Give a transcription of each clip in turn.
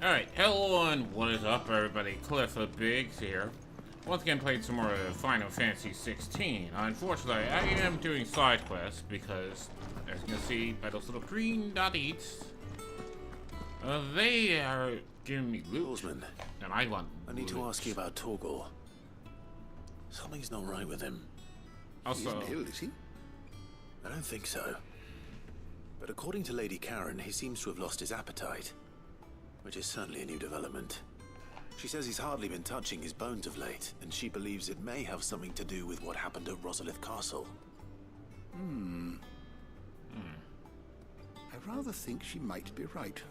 Alright, hello and what is up everybody, Clifford Biggs here. Once again playing some more Final Fantasy XVI. Unfortunately, I am doing side quests because, as you can see by those little green dotties, they are giving me loot. Horseman, And I want I need loot. to ask you about Torgal. Something's not right with him. Also, He isn't ill, is he? I don't think so. But according to Lady Karen, he seems to have lost his appetite. Which is certainly a new development. She says he's hardly been touching his bones of late, and she believes it may have something to do with what happened at Rosalith Castle. I rather think she might be right,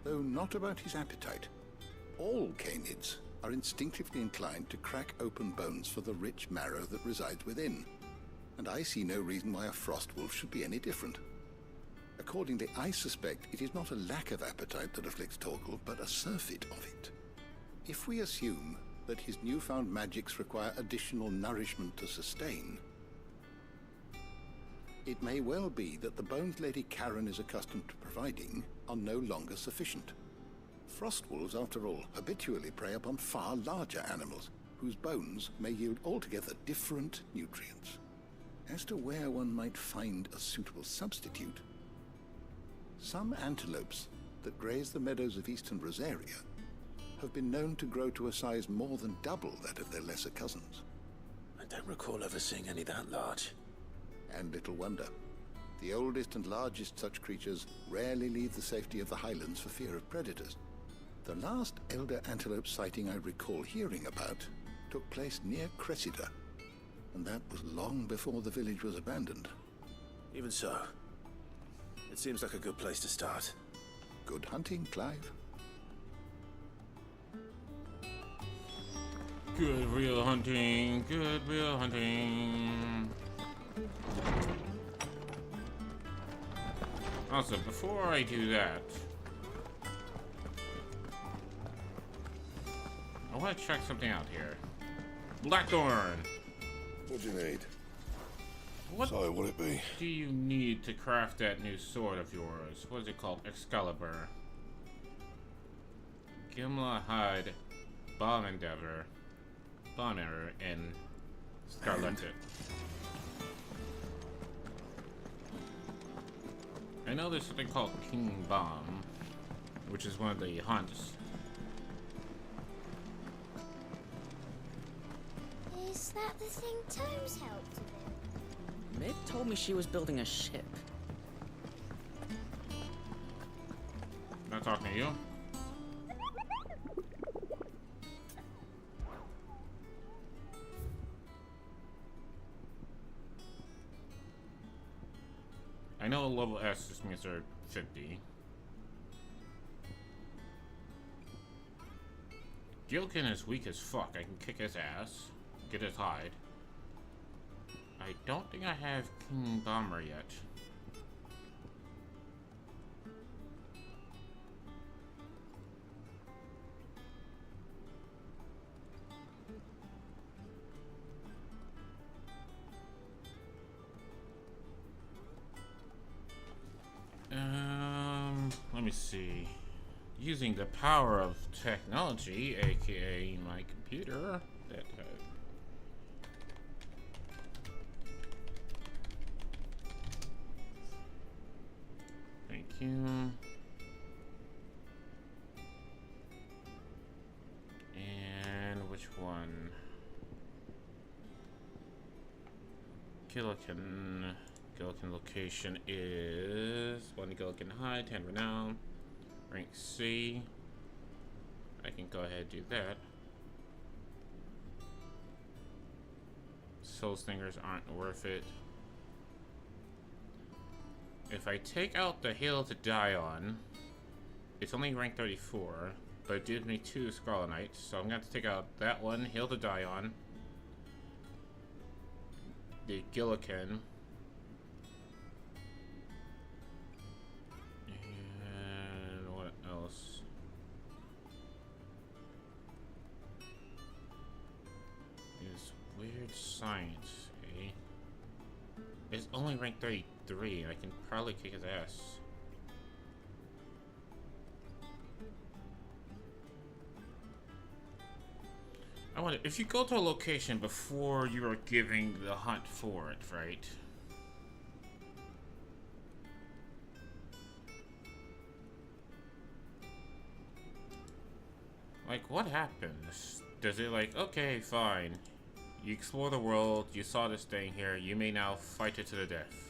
though not about his appetite. All canids are instinctively inclined to crack open bones for the rich marrow that resides within, and I see no reason why a frost wolf should be any different. Accordingly, I suspect it is not a lack of appetite that afflicts Torgal, but a surfeit of it. If we assume that his newfound magics require additional nourishment to sustain, it may well be that the bones Lady Karen is accustomed to providing are no longer sufficient. Frost wolves, after all, habitually prey upon far larger animals, whose bones may yield altogether different nutrients. As to where one might find a suitable substitute, some antelopes that graze the meadows of eastern Rosaria have been known to grow to a size more than double that of their lesser cousins. I don't recall ever seeing any that large. And little wonder. The oldest and largest such creatures rarely leave the safety of the highlands for fear of predators. The last elder antelope sighting I recall hearing about took place near Cressida, and that was long before the village was abandoned. Even so, it seems like a good place to start. Good hunting, Clive. good real hunting, good real hunting. Also, before I do that, I want to check something out here. Blackthorn! What do you need? What Sorry, what it be? do you need to craft that new sword of yours? What is it called? Excalibur. Gimla Hide, Bomb Endeavor, Bonner, and Scarletet. I know there's something called King Bomb, which is one of the hunts. Is that the thing Tomes helped with? Meg told me she was building a ship. Not talking to you. I know level S just means they're 50. Gilkin is weak as fuck. I can kick his ass, get his hide. I don't think I have King Bomber yet. Let me see. Using the power of technology, aka my computer, that thank you. And which one? Gillikin location is 1 Gillikin high, 10 renown, rank C. I can go ahead and do that. Soul Stingers aren't worth it. If I take out the Hail to Die on, it's only rank 34, but it gives me 2 Scarlet Knights, so I'm going to have to take out that one, Hail to Die on, the Gillikin, and what else? This weird science, eh? It's only rank 33, and I can probably kick his ass. I wonder if you go to a location before you are giving the hunt for it, right? Like, what happens? Does it like, okay, fine. You explore the world, you saw this thing here, you may now fight it to the death.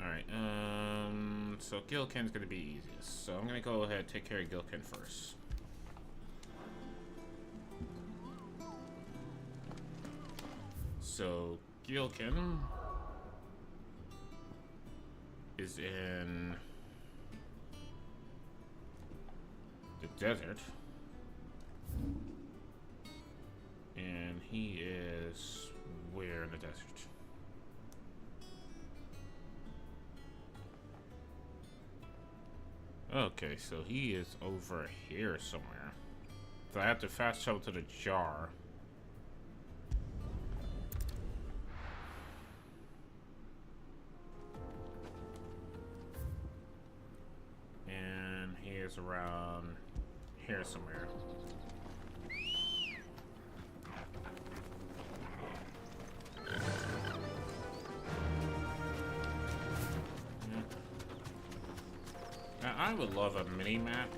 Alright, so Gilken's gonna be easiest. So I'm gonna go ahead and take care of Gilken first. So Gilken is in the desert, and he is where in the desert? Okay, so he is over here somewhere. So I have to fast travel to the jar. And he is around here somewhere. Now, I would love a mini-map.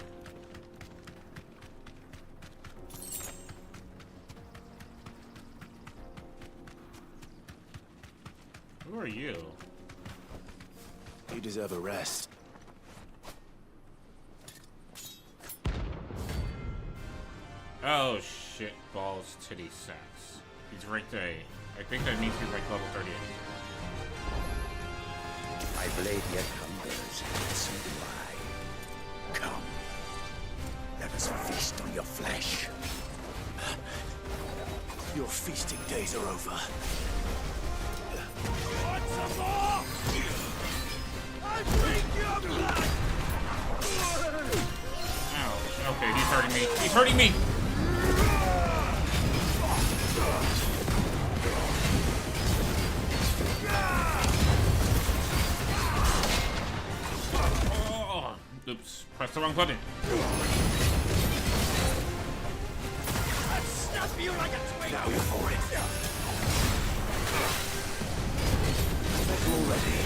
Who are you? You deserve a rest. Oh shit, balls, titty, sacks. He's right there. I think that means he's like level 38. My blade yet hungers, and so do I. Come, let us feast on your flesh. Your feasting days are over. Want some more? I bring your blood! Ouch. Okay, he's hurting me. He's hurting me! Oh, oops. Press the wrong button. I'll snap you like a twig! Now you're for it. Already.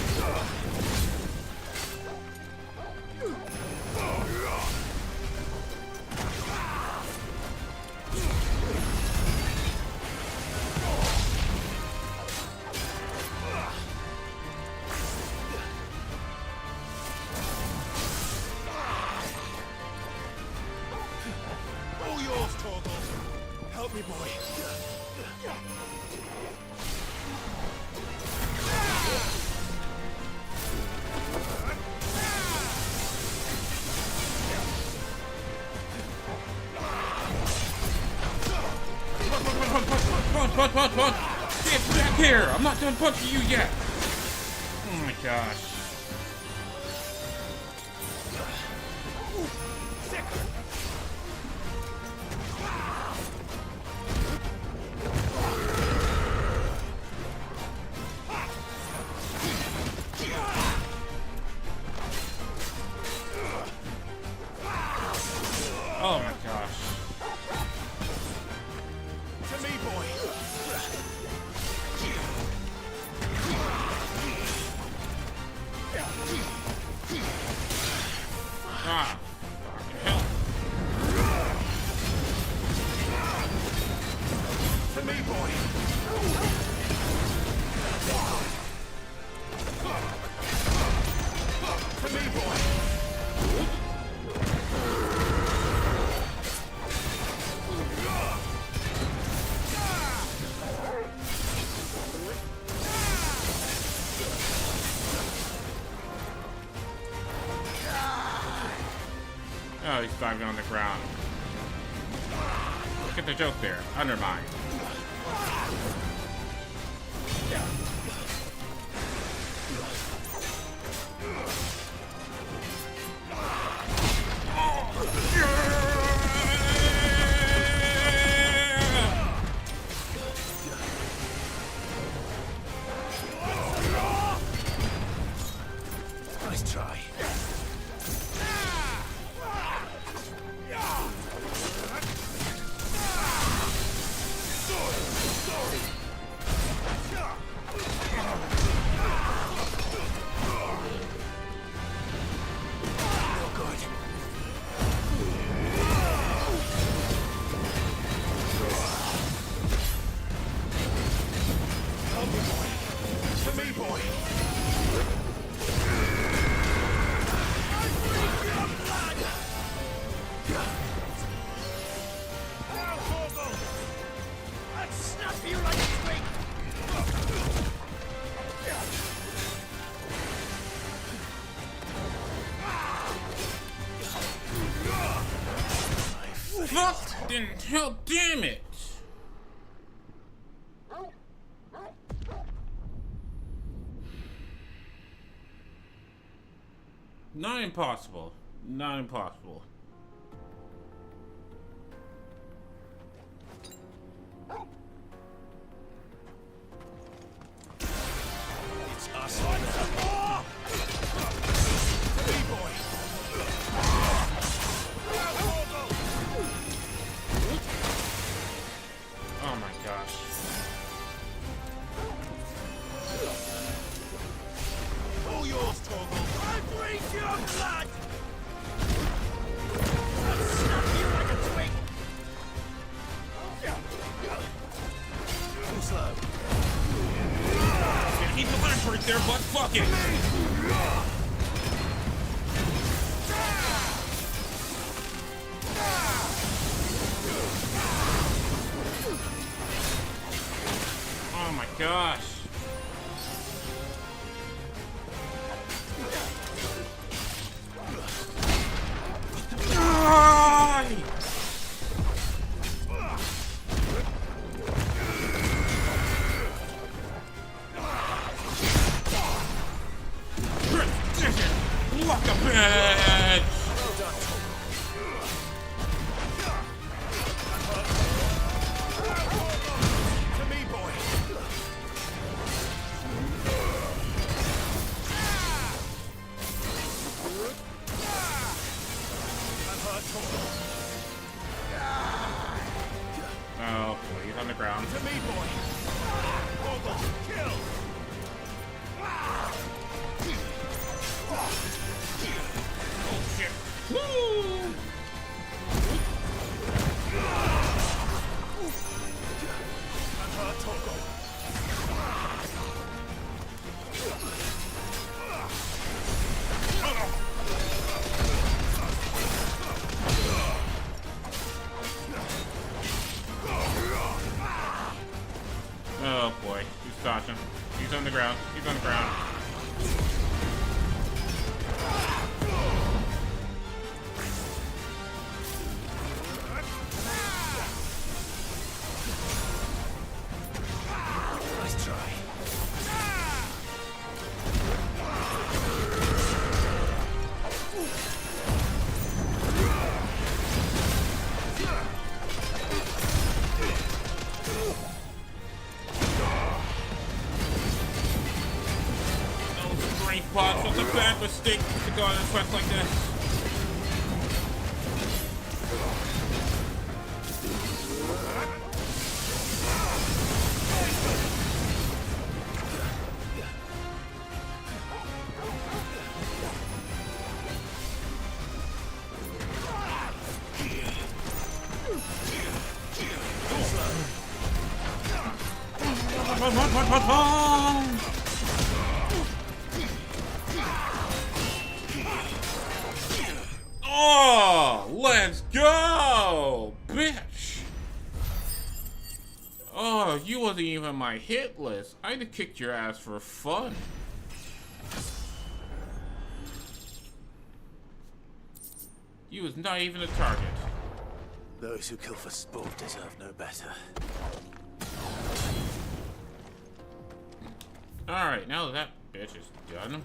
All yours, Torgal. Help me, boy. Punch! Get back here! I'm not done punching you yet! Oh my gosh. Oh my gosh. To me, boy. Ah. Fucking hell. To me, boy. To me, boy. Oh, he's diving on the ground. Get the joke there. Undermine. Nice try. Fucking hell, damn it! Not impossible. Not impossible. It's us on there. Boy. Oh my gosh. All yours, Torgal. I breathe your blood! I'll snap you like a twig! Too slow. He's the last right there, but fuck it! Oh my gosh. Die! What a bitch! To me, boy. I've heard Torgal. Oh boy, he's on the ground. To me, boy. Torgal, kill! Oh shit. Woo! I've heard Torgal. Oh boy, he's dodging. He's on the ground. He's on the ground. Nice try. Strength pods was a bad mistake to go on a quest like this. Oh, let's go, bitch. Oh, you wasn't even my hit list. I'd have kicked your ass for fun. You was not even a target. Those who kill for sport deserve no better. Alright, now that bitch is done.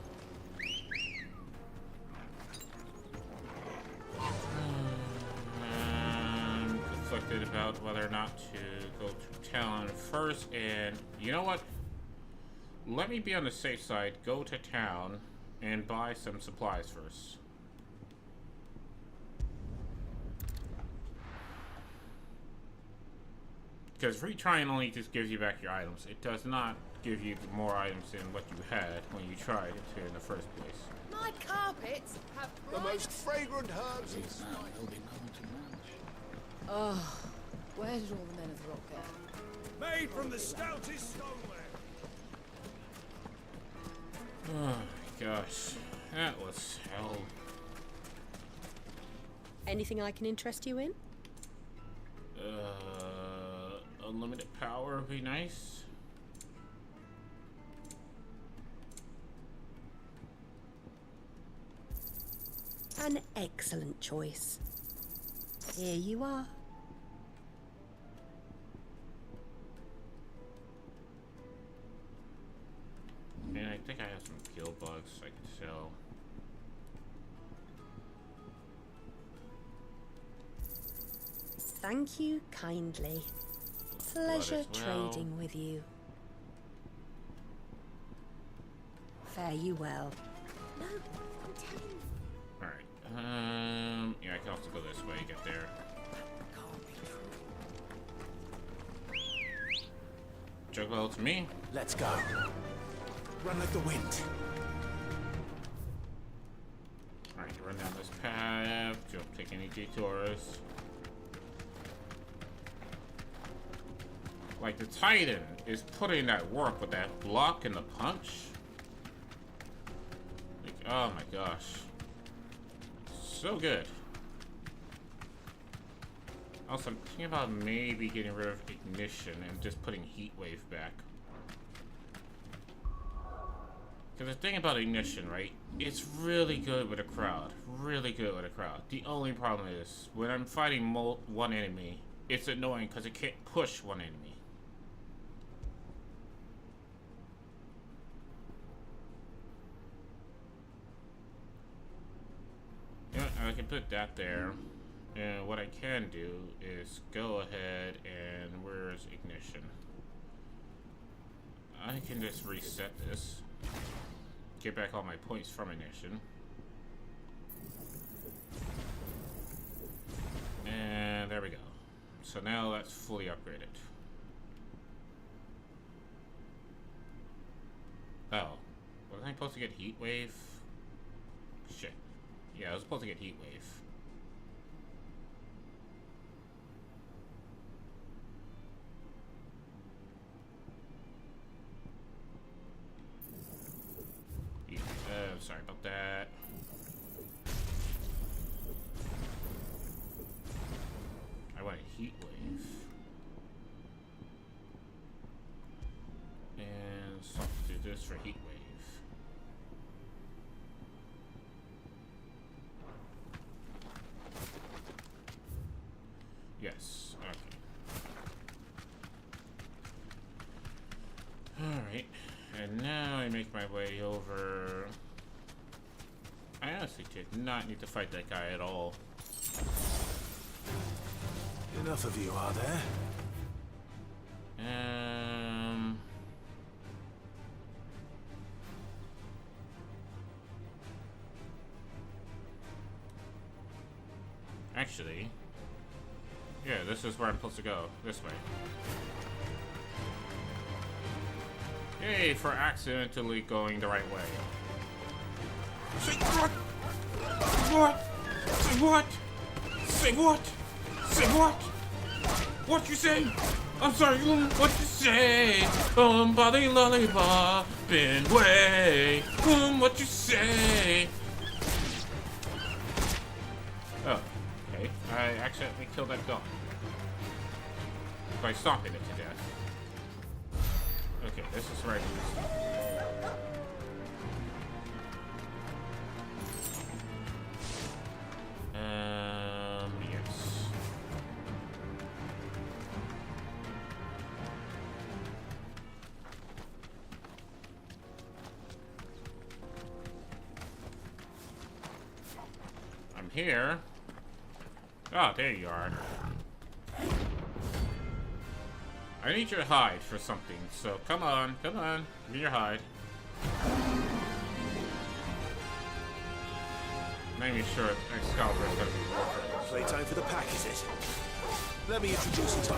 I'm conflicted about whether or not to go to town first, and you know what? Let me be on the safe side, go to town, and buy some supplies first. Because retrying only just gives you back your items. It does not give you more items than what you had when you tried it in the first place. My carpets have The most fragrant herbs in sight. Oh, where did all the men of the rock go? Made from the stoutest stoneware. Oh my gosh. That was hell. Anything I can interest you in? Unlimited power would be nice. An excellent choice. Here you are. bugs, I can tell. Thank you kindly. Pleasure trading with you. Fare you well. No, I'm telling you. Alright, yeah, I can also go this way, get there. Juggalo to me. Let's go. Run like the wind. Alright, run down this path. Don't take any detours. Like, the Titan is putting that work with that block and the punch. Like, oh my gosh. So good. Also, I'm thinking about maybe getting rid of ignition and just putting heat wave back. Because the thing about ignition, right? It's really good with a crowd. Really good with a crowd. The only problem is, when I'm fighting one enemy, it's annoying because it can't push one enemy. You know, I can put that there. And what I can do is go ahead and where's ignition? I can just reset this. Get back all my points from ignition. And there we go. So now that's fully upgraded. Oh. Wasn't I supposed to get heat wave? Shit. Yeah, I was supposed to get heat wave. Sorry about that. I want a heat wave. And substitute this for heat wave. Yes, okay. Alright, and now I make my way over. I honestly did not need to fight that guy at all. Enough of you, are there? Actually, yeah, this is where I'm supposed to go. This way. Yay, for accidentally going the right way. Say what? What? Say what? Say what? Say what? What you say? I'm sorry, what you say? Body lollipop, been way. What you say? Oh, okay. I accidentally killed that dog by stomping it to death. Okay, this is right. Yes. I'm here. Oh, there you are. I need your hide for something, so come on, give me your hide. Make me sure Excalibur is gonna be working. Playtime for the pack, is it? Let me introduce you to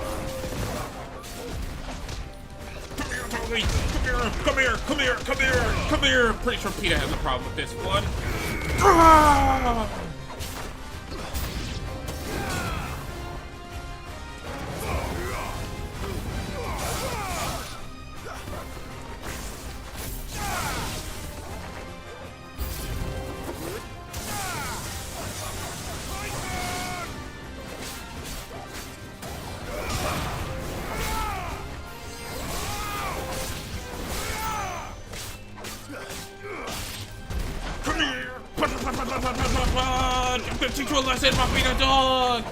Come here, Tony! Come here! Come here! Come here! Come here! Pretty sure Peter has a problem with this one. Ah! I'm gonna teach you a lesson about being a dog!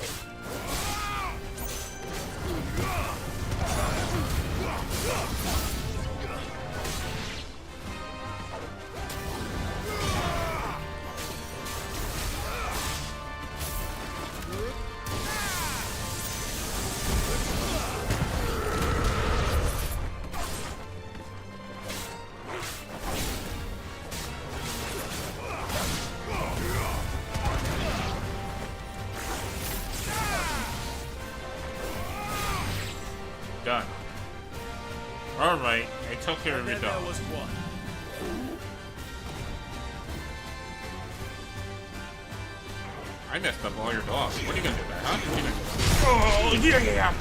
Alright, I took care of your Then there dog. was one. I messed up all your dogs. What are you gonna do about it, huh? Oh, yeah!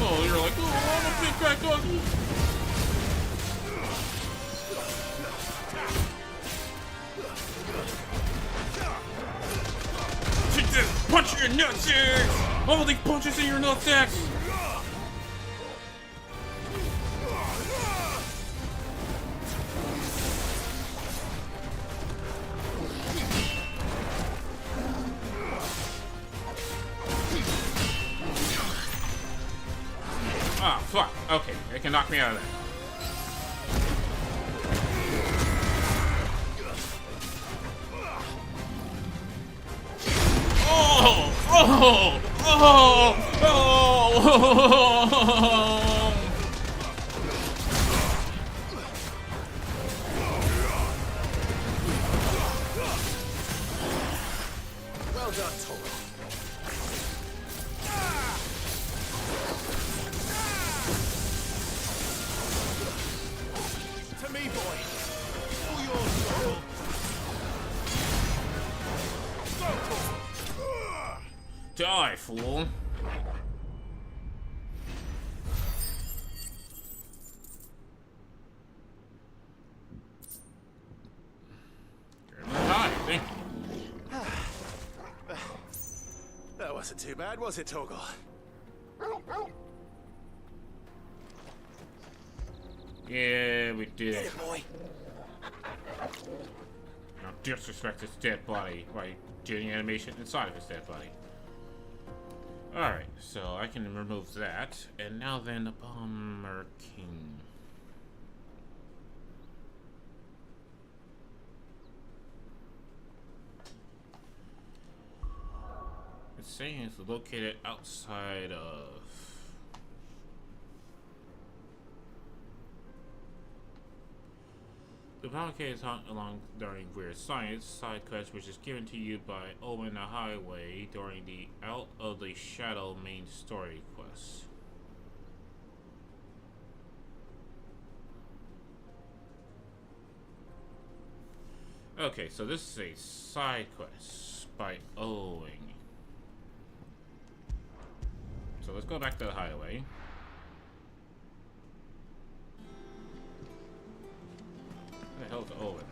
Oh, you're like, oh, I'm a big fat dog. Punch your nutsacks! All these punches in your nutsacks! Ah, fuck. Okay, it can knock me out of there. Oh! Oh! Oh! Oh! Well done, Tor. To me, boy. All yours, Tor. Go, Tor. Die, fool. Hi, thank you. That wasn't too bad, was it, Torgal? Yeah, we did. Get it, boy. Now disrespect his dead body by doing animation inside of his dead body. Alright, so I can remove that. And now then, the Bomber King. It's saying it's located outside of... The Bomber King is hunt along during Weird Science side quest, which is given to you by Owen the Highway during the Out of the Shadow main story quest. Okay, so this is a side quest by Owen. So let's go back to the highway. Where the hell's Owen?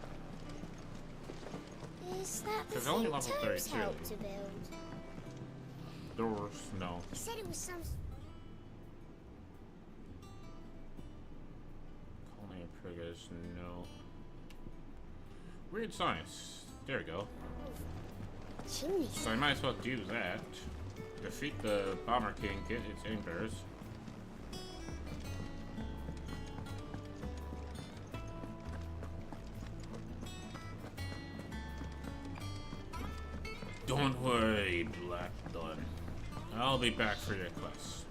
Is that the Because only thing level Tomes 32. helped to build? Doors, no. He said it was some... Colony of Priggers, no. Weird Science. There we go. chimney. So I might as well do that. Defeat the Bomber King, get its embers. Don't worry, Black Dawn. I'll be back for your quest.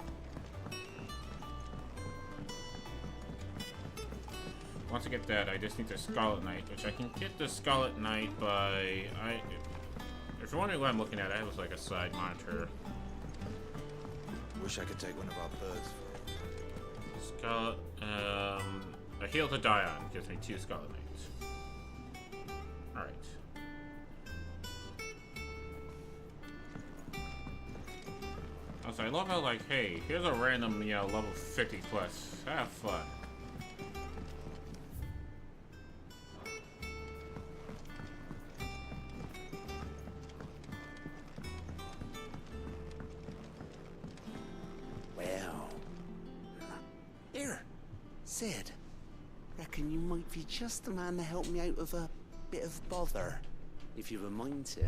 Once I get that, I just need the Scarlet Knight, which I can get the Scarlet Knight by... If you're wondering what I'm looking at, I have like a side monitor. Wish I could take one of our birds. Scarlet... a Heal to Die On gives me 2 Scarlet Knights. Alright. Also, I love how, like, hey, here's a random, you know, level 50 quest. Have fun. Well. Here, Sid. Reckon you might be just the man to help me out of a bit of bother, if you've a mind to.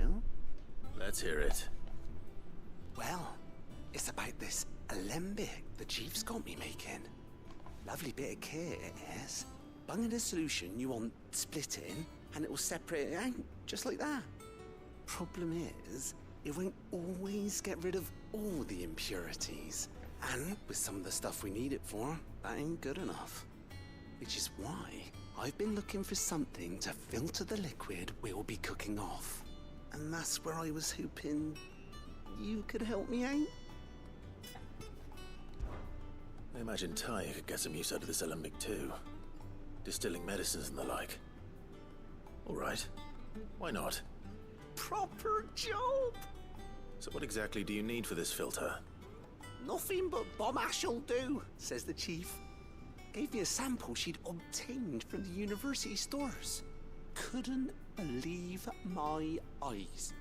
Let's hear it. Well, it's about this alembic the chief's got me making. Lovely bit of kit, it is. bung in a solution you want splitting, and it will separate it out, just like that. Problem is, it won't always get rid of all the impurities. And with some of the stuff we need it for, that ain't good enough. Which is why I've been looking for something to filter the liquid we'll be cooking off. And that's where I was hoping you could help me out. I imagine Ty could get some use out of this alembic too. Distilling medicines and the like. All right. Why not? Proper job! So what exactly do you need for this filter? Nothing but bomb ash'll do, says the chief. Gave me a sample she'd obtained from the university stores. Couldn't believe my eyes.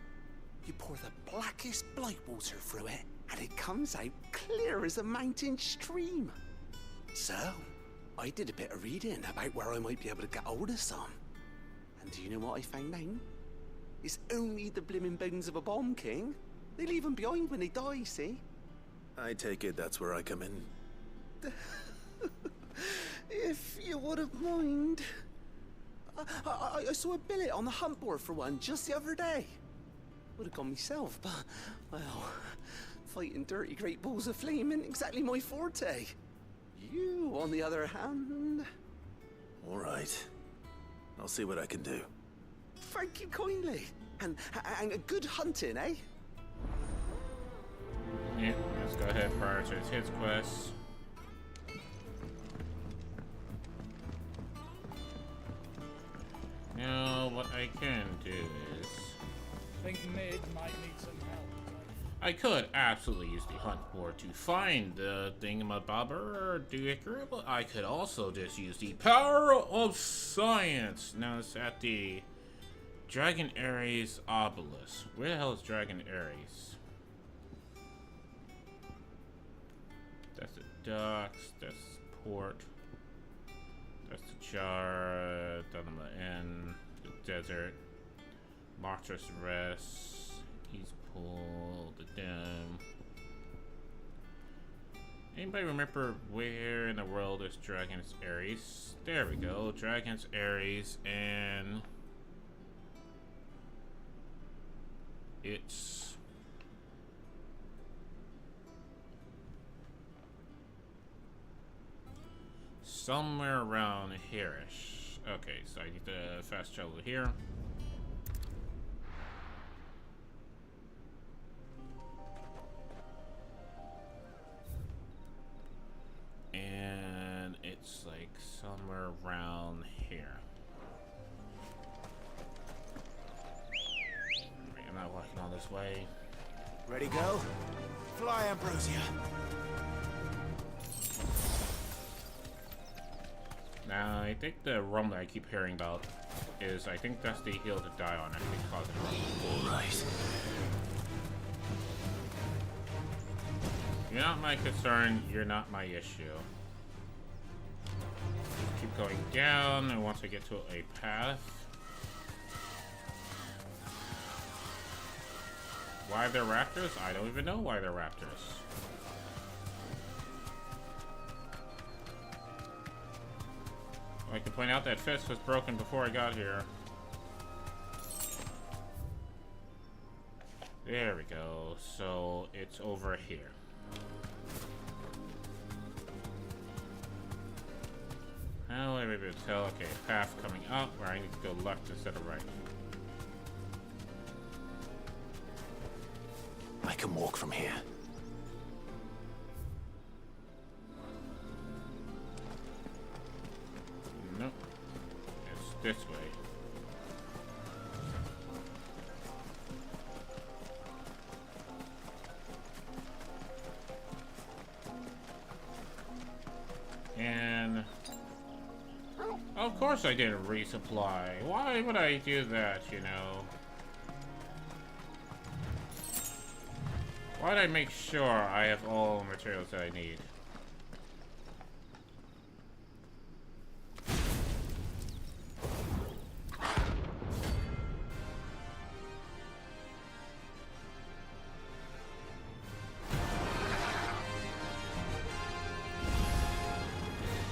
You pour the blackest blight water through it, and it comes out clear as a mountain stream. So, I did a bit of reading about where I might be able to get hold of some. And do you know what I found out? It's only the blimmin' bones of a bomb king. They leave them behind when they die, see? I take it that's where I come in. If you wouldn't mind. I saw a billet on the hunt board for one just the other day. Would have gone myself, but, well, fighting dirty great balls of flame isn't exactly my forte. You, on the other hand... All right. I'll see what I can do. Thank you kindly. And a good hunting, eh? Yeah, let's go ahead and prioritize his quests. Now, what I can do is... I think Mid might need some help. I could absolutely use the hunt board to find the thingamabobber or Duiker, but I could also just use the power of science. Now it's at the Dragon Ares obelisk. Where the hell is Dragon Ares? That's the docks, that's the port, that's the jar, down on the end, the desert, Martyr's Rest, East Pool, the dome. Anybody remember where in the world is Dragon's Ares? There we go, Dragon's Ares, and it's somewhere around here-ish. Okay, so I need to fast travel here. And it's like somewhere around here. I'm not walking all this way. Ready, go? Fly, Ambrosia. Now, I think the rum that I keep hearing about is, I think that's the hill to die on, actually causing rum. Alright. You're not my concern, you're not my issue. Keep going down, and once I get to a path... Why are there raptors? I don't even know why they're raptors. I can point out that fist was broken before I got here. There we go. So it's over here. How will I be able to tell? Okay, path coming up where I need to go left instead of right. I can walk from here. Nope. It's this way. And... of course I didn't resupply. Why would I do that, you know? Why did I make sure I have all the materials that I need?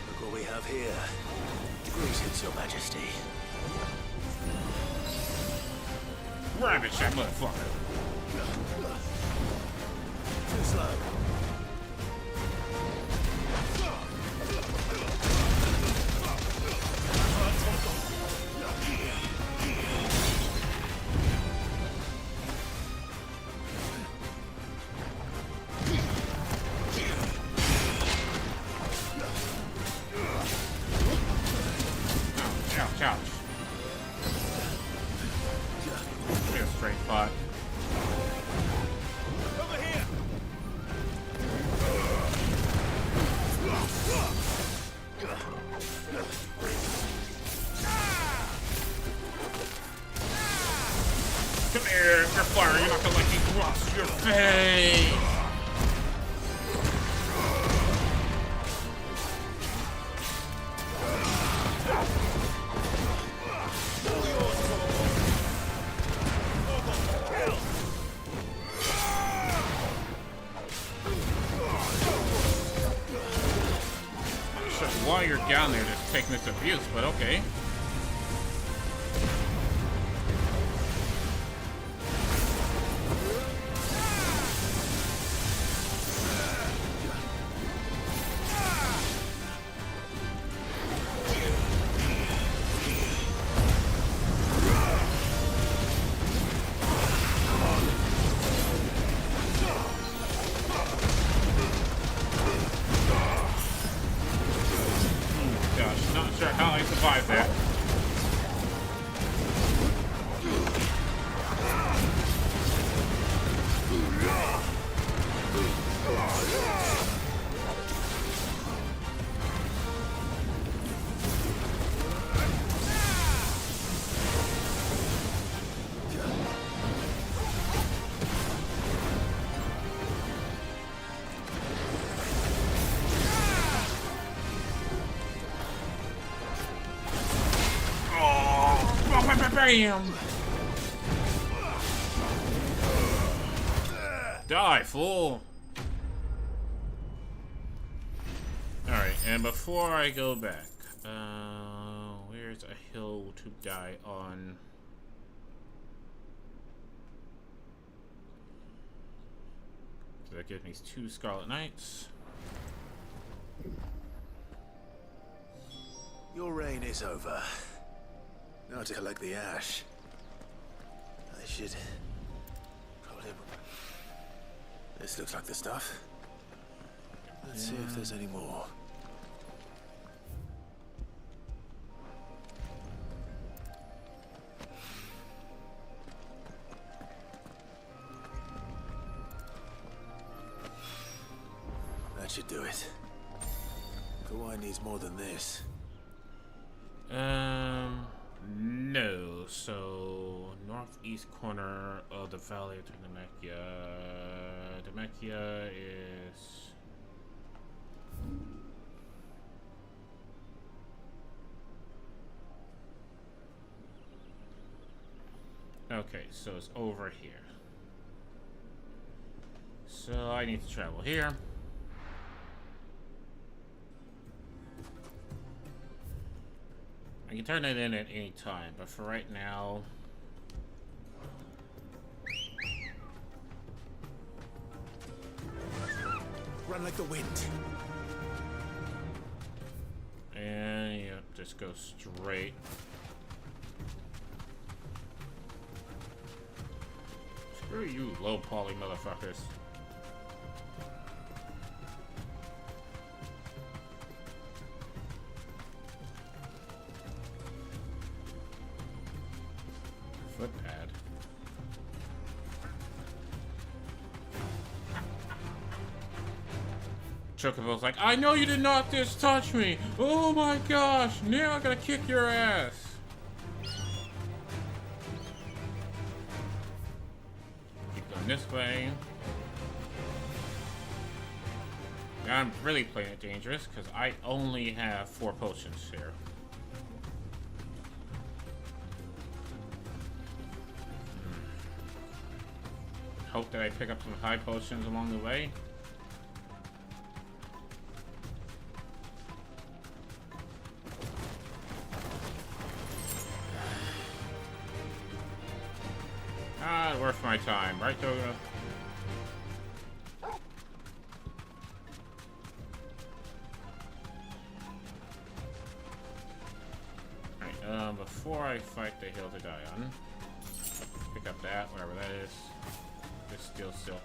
Look what we have here. Degree suits your majesty. Ravage that motherfucker. Too slow. Ouch, ouch. Get a straight pot. Over here! Come here, you're fire. You're not gonna let me cross your face. Not sure why you're down there just taking this abuse, but okay. Gosh, not sure how I survived that. Bam! Die, fool! Alright, and before I go back, where's a hill to die on? So that gives me 2 Scarlet Knights. Your reign is over. Now to collect the ash. I should probably. This looks like the stuff. Let's see if there's any more. That should do it. The wine needs more than this. No. So, northeast corner of the valley of Demacia. Demacia is... Okay, so it's over here. So, I need to travel here. I can turn it in at any time, but for right now... Run like the wind. And, yeah, just go straight. Screw you, low poly motherfuckers. Footpad. Chocobo's like, I know you did not just touch me. Oh my gosh, now I'm gonna kick your ass. Keep going this way. Now I'm really playing it dangerous because I only have 4 potions here. Hope that I pick up some high potions along the way. my time, right, Toga? Alright, before I fight the hill to die on, pick up that, whatever that is. This steel silk.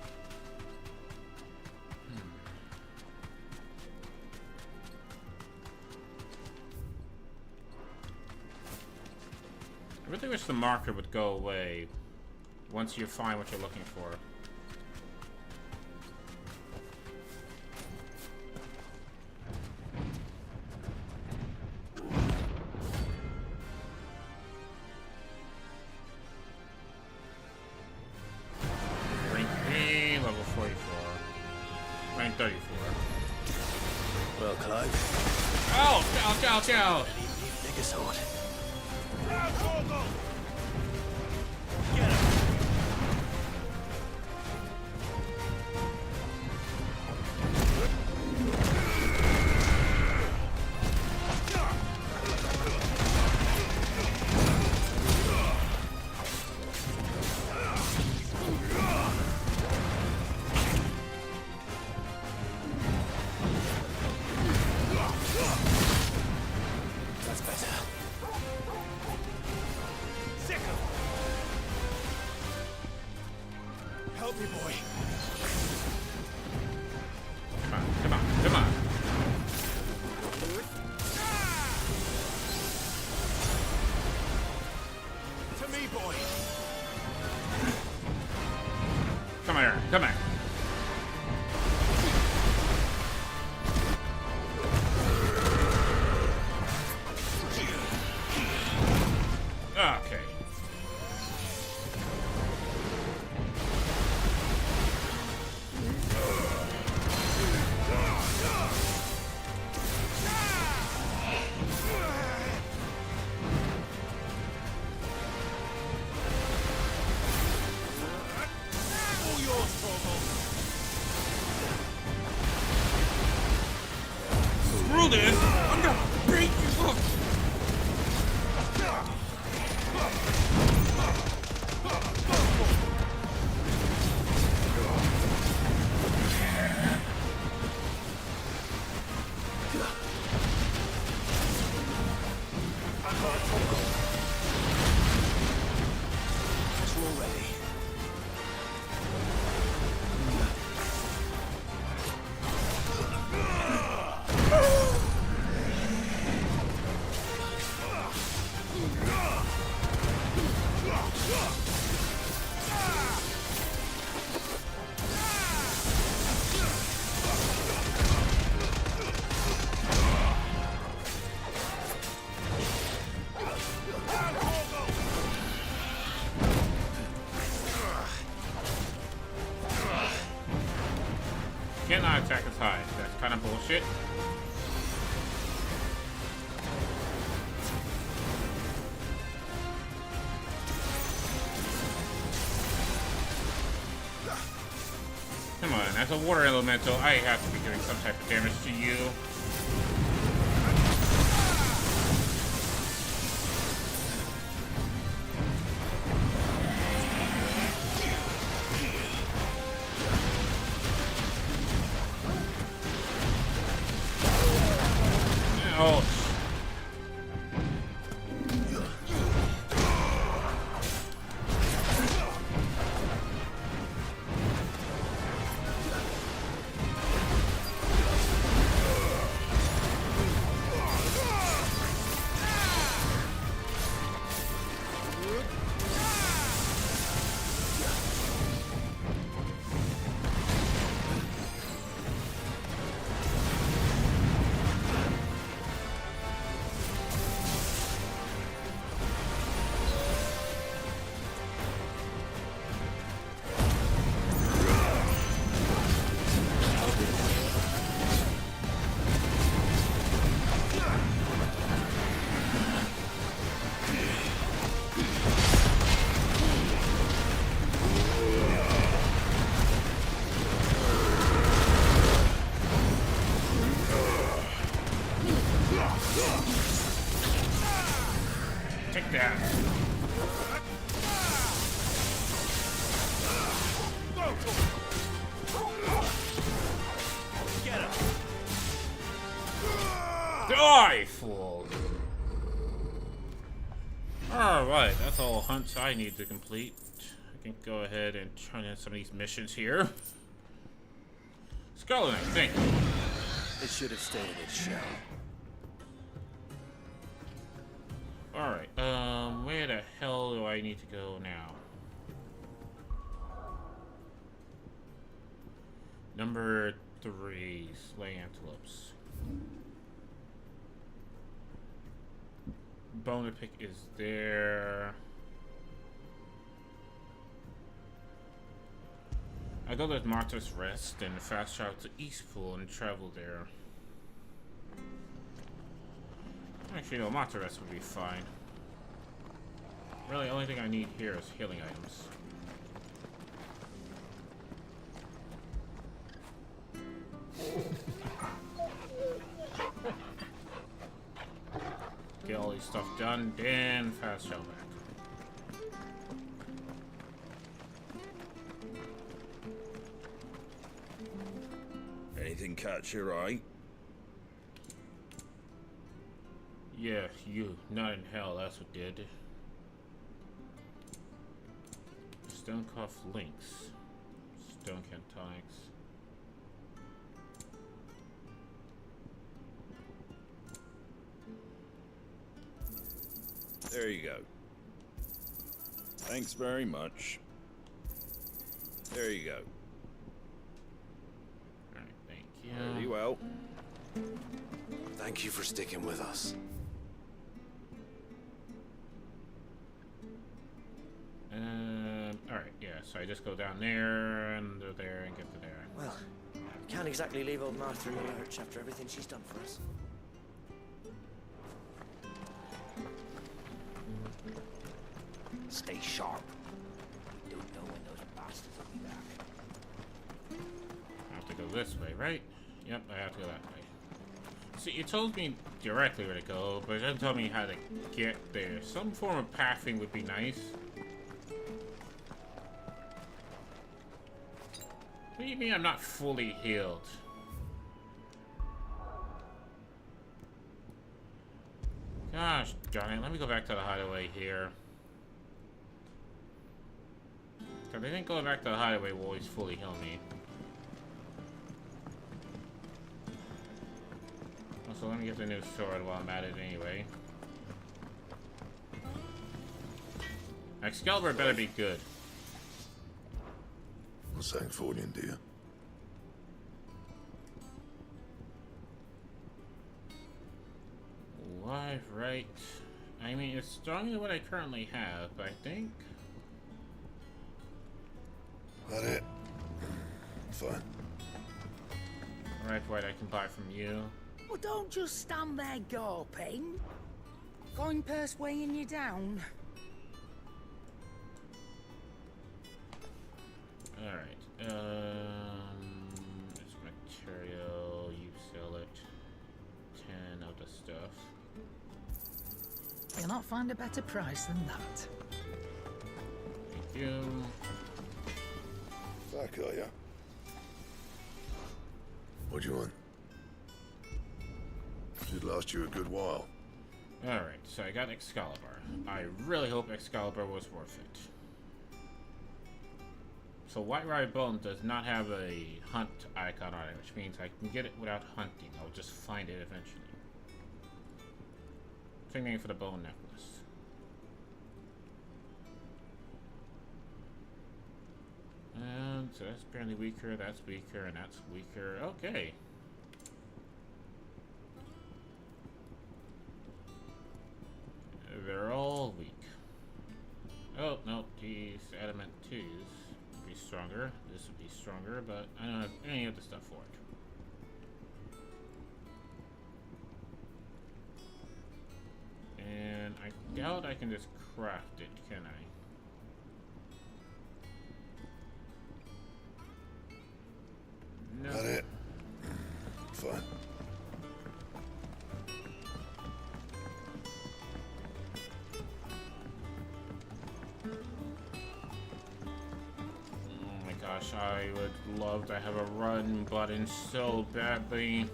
I really wish the marker would go away once you find what you're looking for. Rank B, level 44. Rank 34. Well, Clive, Oh! Ouch, ouch, ouch! leave Nigger sword. That's better. Help me, boy. Come on, come on, come on. To me, boy. Come here, come here. Okay. All yours, Torgal. Screw this! I'm gonna beat you up! We're all ready. Cannot attack his hide. That's kind of bullshit. Come on, as a water elemental, I have to be doing some type of damage to you. Oh. Die, fool! Alright, that's all hunts I need to complete. I can go ahead and turn in some of these missions here. Skull Knight, thank you. It should have stayed in its shell. Alright, where the hell do I need to go now? Number 3, Slay Antelopes. Boner pick is there. I go to Martha's Rest and fast travel to Eastpool and travel there. Actually, no, Martha's Rest would be fine. Really, the only thing I need here is healing items. Get all these stuff done, then fast travel back. Anything catch your eye? Yeah, you. Not in hell, that's what did. Stonecuff Links. Stone Cantonics. There you go. Thanks very much. There you go. Alright, thank you. Very well. Thank you for sticking with us. Alright, yeah, so I just go down there, and there, and get to there. Well, we can't exactly leave old Martha in the lurch after everything she's done for us. Stay sharp. Don't know when those bastards will be back. I have to go this way, right? Yep, I have to go that way. See, you told me directly where to go, but it didn't tell me how to get there. Some form of pathing would be nice. What do you mean I'm not fully healed? Gosh darn it, let me go back to the hideaway here. Because I think going back to the hideaway will always fully heal me. Also, let me get the new sword while I'm at it anyway. Excalibur better be good. Sangfordian, dear. Live right. I mean, it's stronger than what I currently have, but I think. That it? Fine. Right, what I can buy from you. Well, don't just stand there gawping. Coin purse weighing you down. Alright, it's material, you sell it. 10 of the stuff. You'll not find a better price than that. Thank you. Back, are ya? What do you want? Should last you a good while. Alright, so I got Excalibur. I really hope Excalibur was worth it. So White Ride Bone does not have a hunt icon on it, which means I can get it without hunting. I'll just find it eventually. Same thing for the bone necklace. And so that's apparently weaker, that's weaker, and that's weaker. Okay. They're all weak. Oh, no, these adamant 2s would be stronger. This would be stronger, but I don't have any of the stuff for it. And I doubt I can just craft it, can I? No. That it? Fine. Oh my gosh, I would love to have a run button so badly.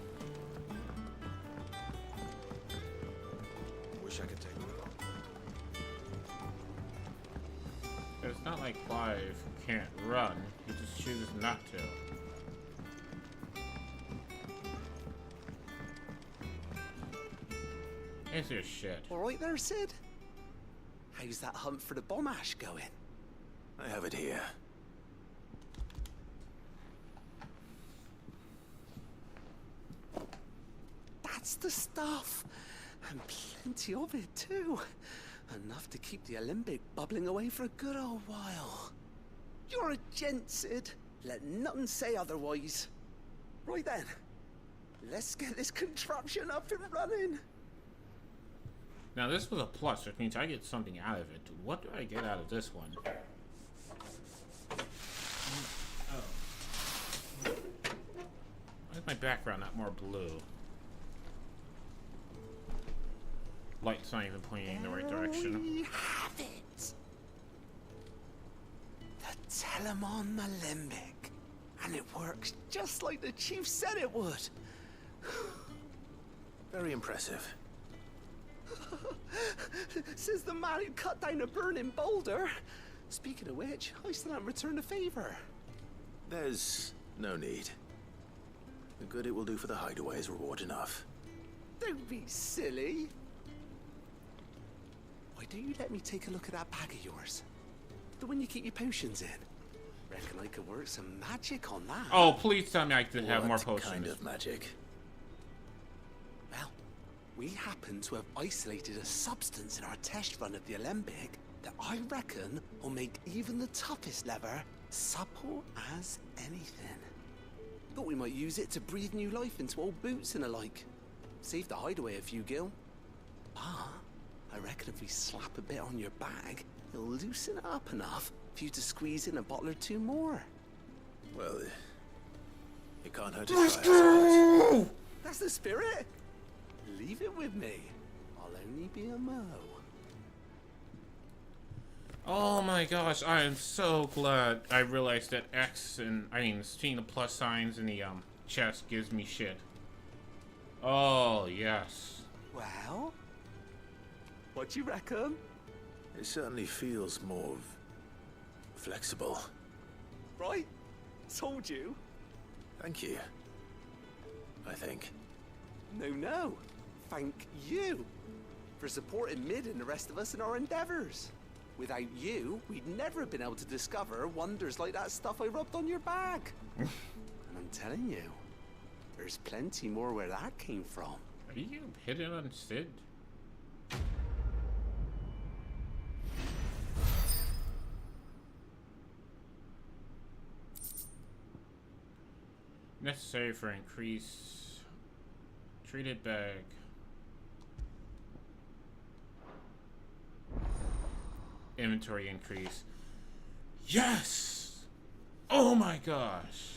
can't run. He just chooses not to. Here's your shit. All right there, Sid? How's that hunt for the bomb ash going? I have it here. That's the stuff. And plenty of it, too. Enough to keep the Alembic bubbling away for a good old while. You're a gent, Sid. Let nothing say otherwise. Right then. Let's get this contraption up and running. Now this was a plus, which means I get something out of it. What do I get out of this one? Oh. Why is my background not more blue? Light's not even pointing in the right direction. We have it. The Telemon Alembic. And it works just like the chief said it would. Very impressive. Says the man who cut down a burning boulder. Speaking of which, I still haven't returned the favor. There's no need. The good it will do for the hideaway is reward enough. Don't be silly. Why don't you let me take a look at that bag of yours? The one you keep your potions in. Reckon I could work some magic on that. Oh, please tell me I could have more What potions. kind of magic? Well, we happen to have isolated a substance in our test run of the Alembic that I reckon will make even the toughest lever supple as anything. Thought we might use it to breathe new life into old boots and the like. Save the hideaway a few gil. But I reckon if we slap a bit on your bag, it'll loosen it up enough for you to squeeze in a bottle or two more. Well, it can't hurt to try, I suppose. That's the spirit. Leave it with me. I'll only be a mo. Oh my gosh, I am so glad I realized that X and, seeing the plus signs in the chest gives me shit. Oh, yes. Well, what do you reckon? It certainly feels more flexible. Right? Told you. Thank you. I think. No. Thank you for supporting Mid and the rest of us in our endeavors. Without you, we'd never have been able to discover wonders like that stuff I rubbed on your bag. And I'm telling you, there's plenty more where that came from. Are you hitting on Sid? Necessary for increase treated bag. Inventory increase. Yes! Oh my gosh!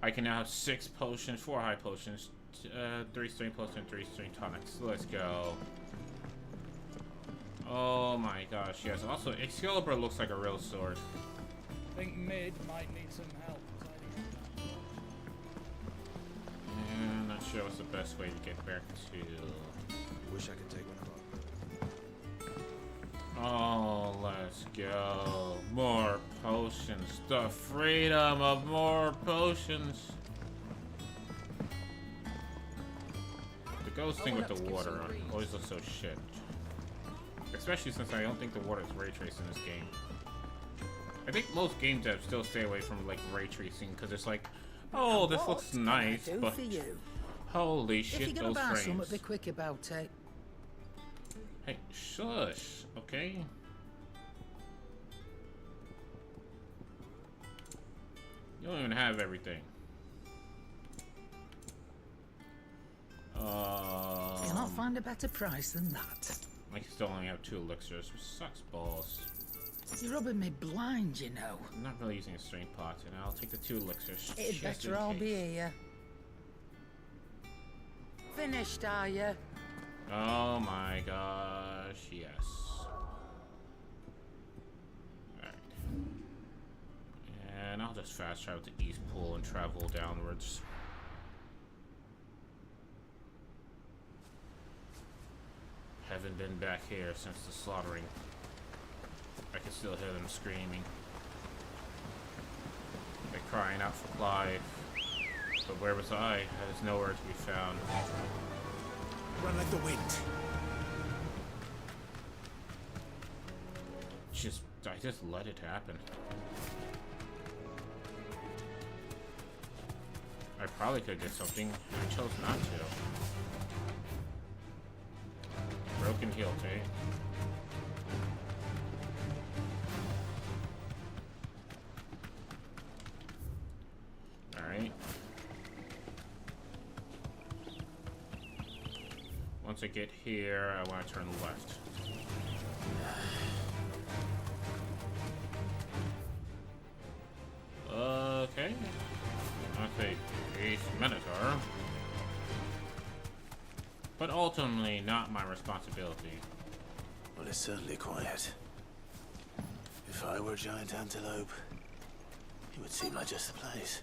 I can now have 6 potions, 4 high potions, 3 strength potions, 3 strength tonics. Let's go. Oh my gosh, yes. Also, Excalibur looks like a real sword. I think Mid might need some help. Yeah, not sure what's the best way to get back to. Wish I could take one of Oh, let's go. More potions. The freedom of more potions. The ghost thing with the water always looks so shit. Especially since I don't think the water is ray traced in this game. I think most game devs still stay away from like ray tracing because it's like, oh, this looks nice, but holy shit, those frames. Something, be quick about it. Hey, shush, okay? You don't even have everything. You'll not find a better price than that. I still only have 2 elixirs, which sucks balls. You're rubbing me blind, you know. I'm not really using a strength pot, and I'll take the 2 elixirs. It'd better all be here. Finished, are you? Oh my gosh, yes. Alright. And I'll just fast travel to East Pool and travel downwards. Haven't been back here since the slaughtering. I can still hear them screaming. They're crying out for Clive. But where was I? I was nowhere to be found. Run like the wind. I just let it happen. I probably could get something. I chose not to. Broken hilt, eh? Alright. Once I get here, I want to turn left. Okay. That's a Ace Minotaur. But ultimately, not my responsibility. Well, it's certainly quiet. If I were a giant antelope, it would seem like just the place.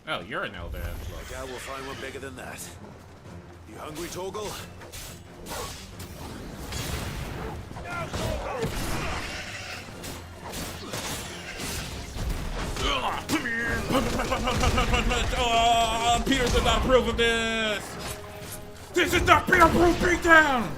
Oh, you're an elder antelope. I doubt we'll find one bigger than that. You hungry, Torgal? Oh, Peter did not approve of this! This is not Peter-proof beatdown!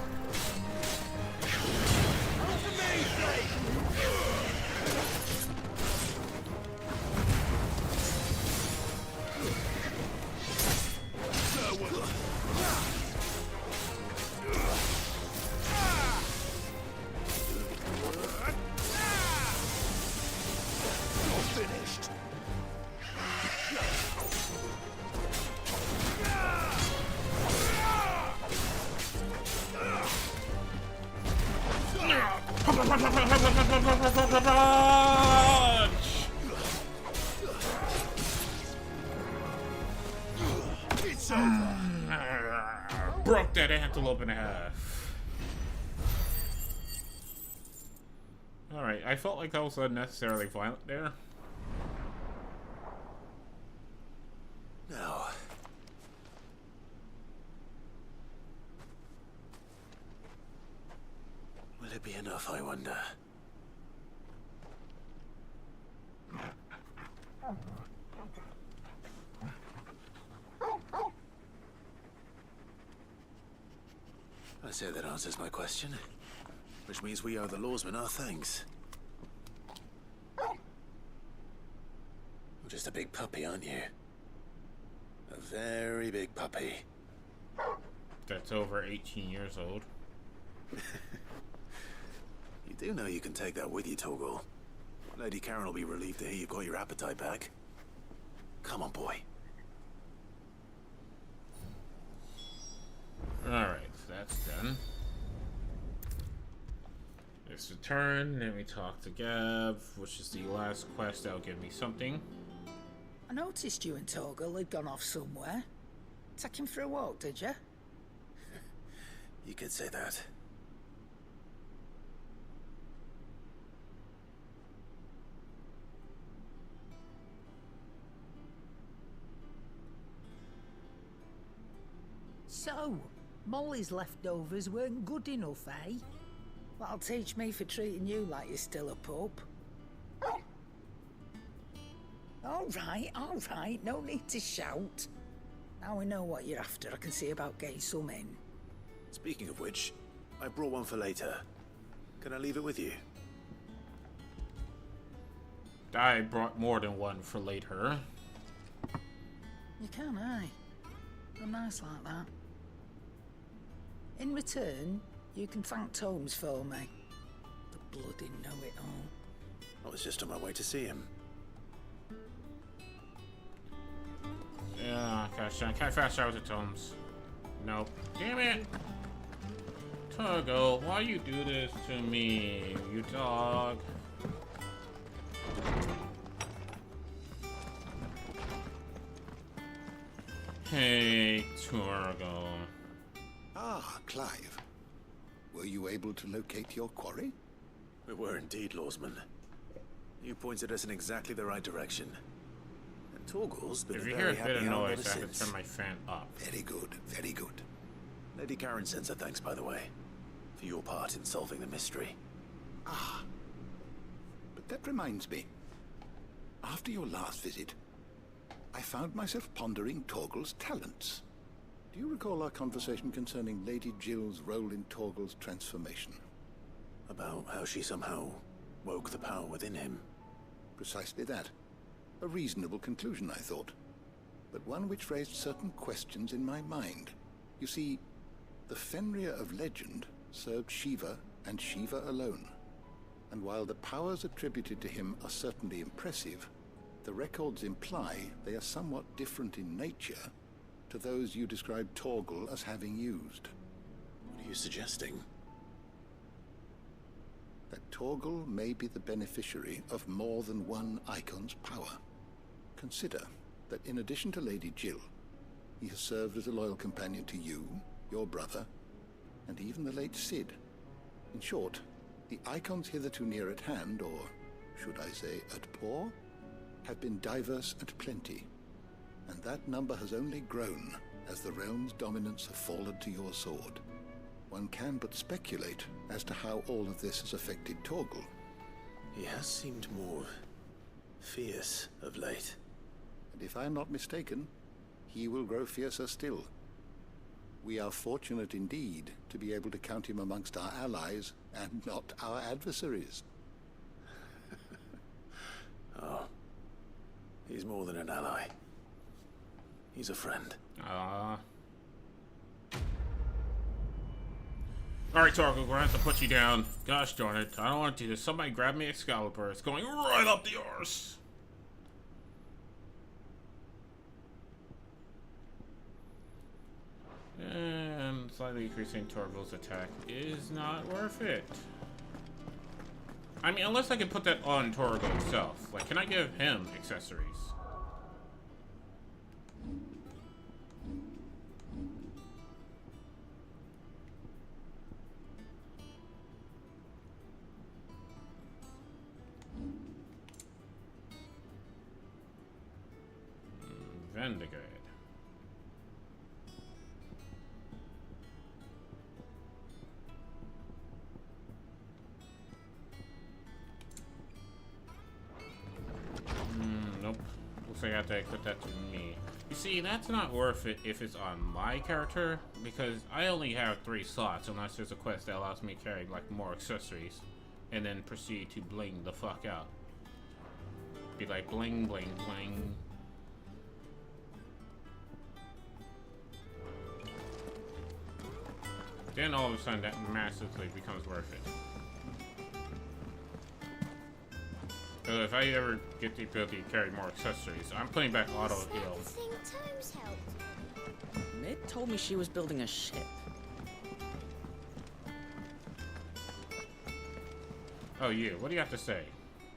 It's over. Broke that antelope in half. Alright, I felt like that was unnecessarily violent there. Now, will it be enough, I wonder? I say that answers my question, which means we owe the lawsmen our thanks. You're just a big puppy, aren't you? A very big puppy. That's over 18 years old. You do know you can take that with you, Torgal. Lady Karen will be relieved to hear you've got your appetite back. Come on, boy. Alright, so that's done. It's a turn, then we talk to Gav, which is the last quest that'll give me something. I noticed you and Torgal had gone off somewhere. Take him for a walk, did you? You could say that. So, Molly's leftovers weren't good enough, eh? That'll teach me for treating you like you're still a pup. All right, no need to shout. Now we know what you're after, I can see about getting some in. Speaking of which, I brought one for later. Can I leave it with you? I brought more than one for later. You can, aye. I'm nice like that. In return, you can thank Tomes for me. The bloody know-it-all. I was just on my way to see him. Yeah, gosh, I can't fast travel to Tomes. Nope. Damn it! Torgal, why you do this to me, you dog? Hey, Torgal. Ah, Clive. Were you able to locate your quarry? We were indeed, Lawsman. You pointed us in exactly the right direction. And Torgal's been If a you hear very a bit happy of hound noise, ever I have to since. Very good, very good. Lady Karen sends her thanks, by the way, for your part in solving the mystery. Ah. But that reminds me. After your last visit, I found myself pondering Torgal's talents. Do you recall our conversation concerning Lady Jill's role in Torgal's transformation? About how she somehow woke the power within him. Precisely that. A reasonable conclusion, I thought. But one which raised certain questions in my mind. You see, the Fenrir of legend served Shiva and Shiva alone. And while the powers attributed to him are certainly impressive, the records imply they are somewhat different in nature to those you described Torgal as having used. What are you suggesting? That Torgal may be the beneficiary of more than one icon's power. Consider that in addition to Lady Jill, he has served as a loyal companion to you, your brother, and even the late Cid. In short, the icons hitherto near at hand, or should I say at paw, have been diverse and plenty, and that number has only grown as the realm's dominance have fallen to your sword. One can but speculate as to how all of this has affected Torgal. He has seemed more fierce of late. And if I am not mistaken, he will grow fiercer still. We are fortunate indeed to be able to count him amongst our allies and not our adversaries. Oh. He's more than an ally. He's a friend. Alright, Torgal, we're gonna have to put you down. Gosh darn it. I don't want to do this. Somebody grab me Excalibur. It's going right up the arse. And slightly increasing Torgal's attack is not worth it. I mean, unless I can put that on Torgal himself. Like, can I give him accessories? Vendigrade. Nope. Looks like I have to equip that to me. You see, that's not worth it if it's on my character, because I only have 3 slots unless there's a quest that allows me to carry like more accessories and then proceed to bling the fuck out. Be like bling bling bling. Then all of a sudden that massively becomes worth it. So if I ever get the ability to carry more accessories, I'm putting back auto heal. Mid told me she was building a ship. Oh, you. What do you have to say?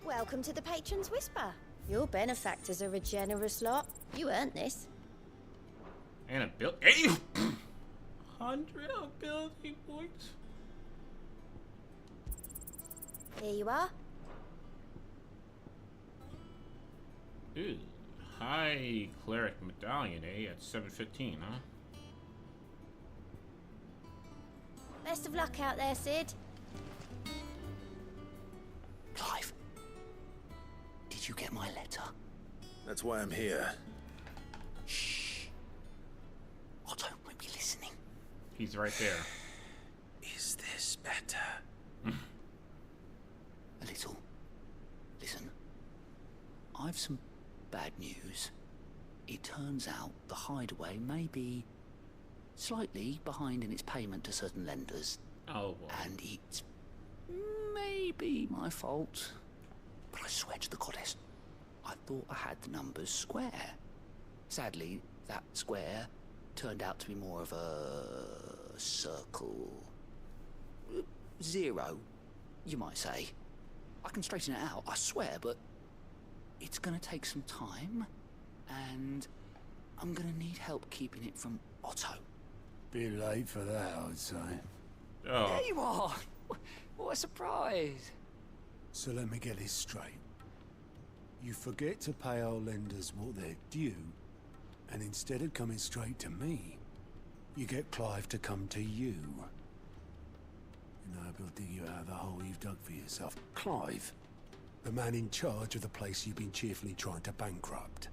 Welcome to the Patron's Whisper. Your benefactors are a generous lot. You earned this. And a build 800 ability points. Here you are. Ooh, high cleric medallion, eh? At 715, huh? Best of luck out there, Cid. Clive, did you get my letter? That's why I'm here. Shh. Otto won't be listening. He's right there. Is this better? A little. Listen, I've some bad news. It turns out the hideaway may be slightly behind in its payment to certain lenders. Oh, boy. And it's maybe my fault. But I swear to the goddess, I thought I had the numbers square. Sadly, that square turned out to be more of a circle. 0, you might say. I can straighten it out, I swear, but it's gonna take some time, and I'm gonna need help keeping it from Otto. Bit late for that, I'd say. Oh. There you are! What a surprise! So let me get this straight. You forget to pay our lenders what they're due, and instead of coming straight to me, You get Clive to come to you. You know, he'll dig you out of the hole you've dug for yourself. Clive, the man in charge of the place you've been cheerfully trying to bankrupt.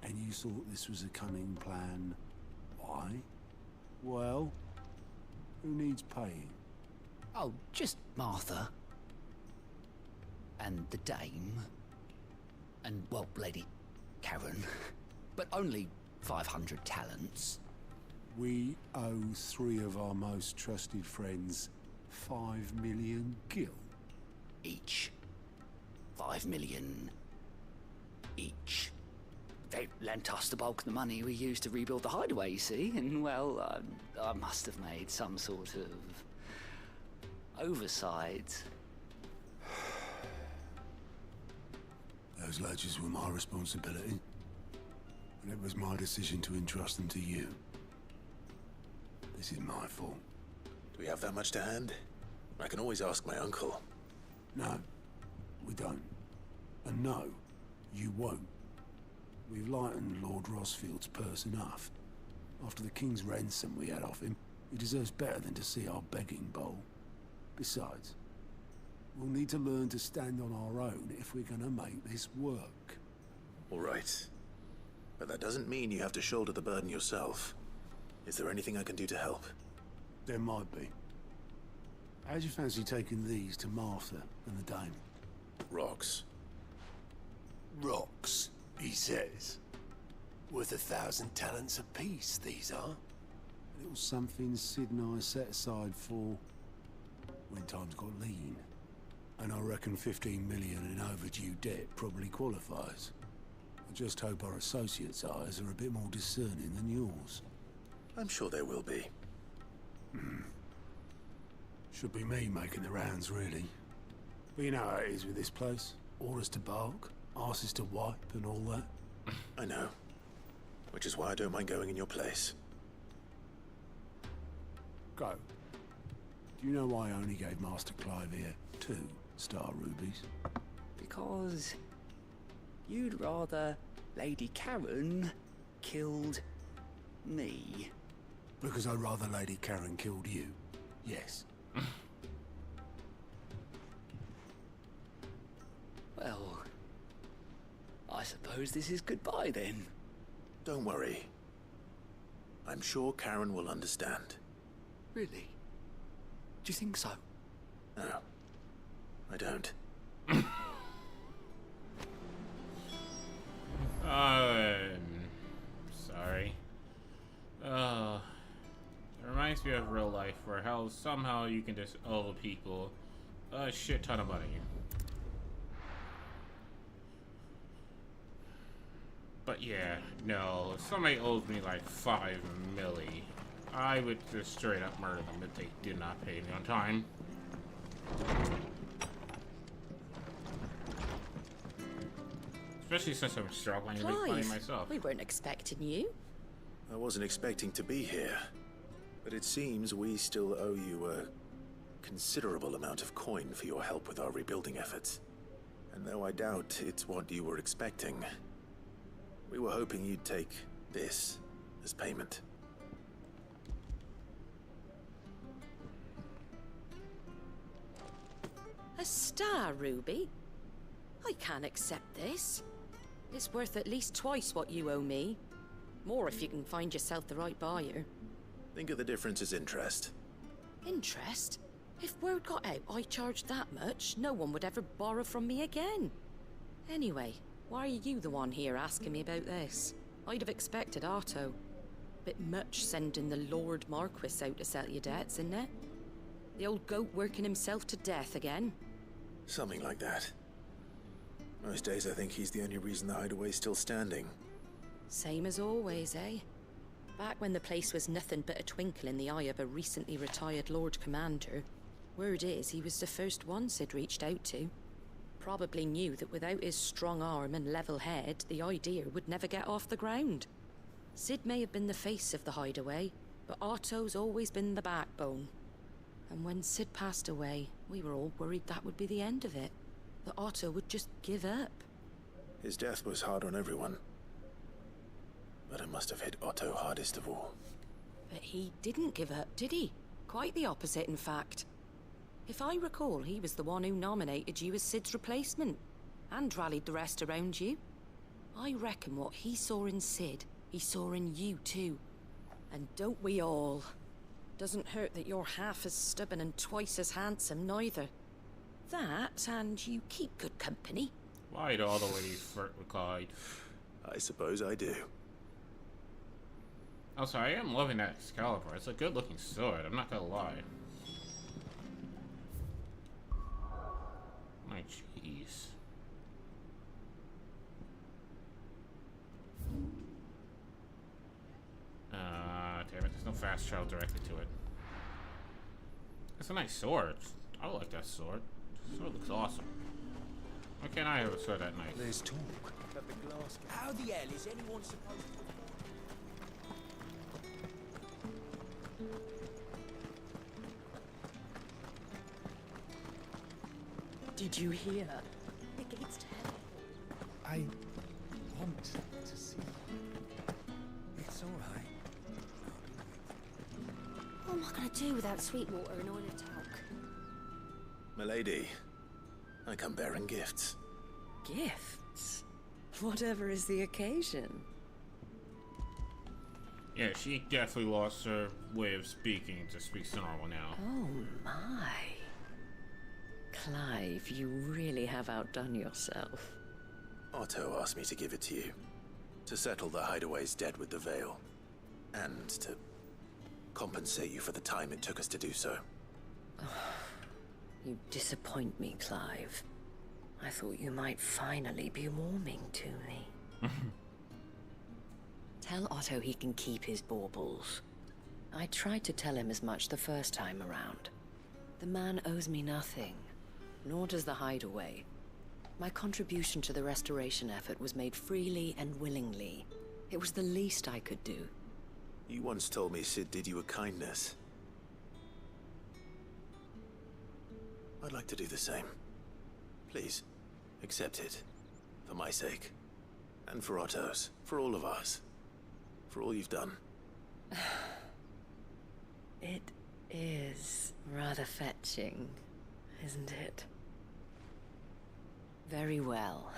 And you thought this was a cunning plan. Why? Well, who needs paying? Oh, just Martha. And the Dame. And, well, Lady Karen. But only 500 talents. We owe 3 of our most trusted friends 5 million gil. Each. 5 million each. They lent us the bulk of the money we used to rebuild the hideaway, you see, and, well, I must have made some sort of oversight. Those ledgers were my responsibility, and it was my decision to entrust them to you. This is my fault. Do we have that much to hand? I can always ask my uncle. No, we don't. And no, you won't. We've lightened Lord Rosfield's purse enough. After the king's ransom we had off him, he deserves better than to see our begging bowl. Besides, we'll need to learn to stand on our own if we're gonna make this work. All right. But that doesn't mean you have to shoulder the burden yourself. Is there anything I can do to help? There might be. How'd you fancy taking these to Martha and the Dame? Rocks. Rocks, he says. Worth 1,000 talents apiece, these are. A little something Sid and I set aside for when times got lean. And I reckon 15 million in overdue debt probably qualifies. I just hope our associates' eyes are a bit more discerning than yours. I'm sure there will be. Should be me making the rounds, really. But you know how it is with this place. Orders to bark, arses to wipe, and all that. I know. Which is why I don't mind going in your place. Go. Do you know why I only gave Master Clive here 2 star rubies? Because you'd rather Lady Karen killed me. Because I'd rather Lady Karen killed you. Yes. Well, I suppose this is goodbye then. Don't worry. I'm sure Karen will understand. Really? Do you think so? No, I don't. Sorry. It reminds me of real life, where how somehow you can just owe people a shit ton of money. But yeah, no, if somebody owes me like 5 milli, I would just straight up murder them if they did not pay me on time. Especially since I'm struggling to make money myself. We weren't expecting you. I wasn't expecting to be here, but it seems we still owe you a considerable amount of coin for your help with our rebuilding efforts. And though I doubt it's what you were expecting, we were hoping you'd take this as payment. A star ruby? I can't accept this. It's worth at least twice what you owe me. More if you can find yourself the right buyer. Think of the difference as interest. Interest? If word got out I charged that much, no one would ever borrow from me again. Anyway, why are you the one here asking me about this? I'd have expected Otto. Bit much sending the Lord Marquis out to settle your debts, isn't it? The old goat working himself to death again? Something like that. Most days I think he's the only reason the hideaway's still standing. Same as always, eh? Back when the place was nothing but a twinkle in the eye of a recently retired Lord Commander, word is he was the first one Sid reached out to. Probably knew that without his strong arm and level head, the idea would never get off the ground. Sid may have been the face of the hideaway, but Otto's always been the backbone. And when Sid passed away, we were all worried that would be the end of it. That Otto would just give up. His death was hard on everyone. But it must have hit Otto hardest of all. But he didn't give up, did he? Quite the opposite, in fact. If I recall, he was the one who nominated you as Sid's replacement, and rallied the rest around you. I reckon what he saw in Sid, he saw in you too. And don't we all? Doesn't hurt that you're half as stubborn and twice as handsome, neither. That, and you keep good company. Why'd all the ladies flirt with Clyde? I suppose I do. Also, I am loving that Excalibur. It's a good-looking sword, I'm not gonna lie. My jeez. Damn it, there's no fast travel directly to it. It's a nice sword. I like that sword. The sword looks awesome. Why can't I have a sword that nice? There's talk. How the hell is anyone supposed to... Did you hear? The gates to heaven. I want to see. It's all right. What am I going to do without Sweetwater in order to talk? Milady, I come bearing gifts. Gifts? Whatever is the occasion. Yeah, she definitely lost her way of speaking to speak to normal now. Oh my. Clive, you really have outdone yourself. Otto asked me to give it to you. To settle the Hideaway's debt with the Veil. And to compensate you for the time it took us to do so. You disappoint me, Clive. I thought you might finally be warming to me. Tell Otto he can keep his baubles. I tried to tell him as much the first time around. The man owes me nothing, nor does the Hideaway. My contribution to the restoration effort was made freely and willingly. It was the least I could do. You once told me Sid did you a kindness. I'd like to do the same. Please, accept it. For my sake. And for Otto's. For all of us. For all you've done. It is rather fetching, isn't it? Very well.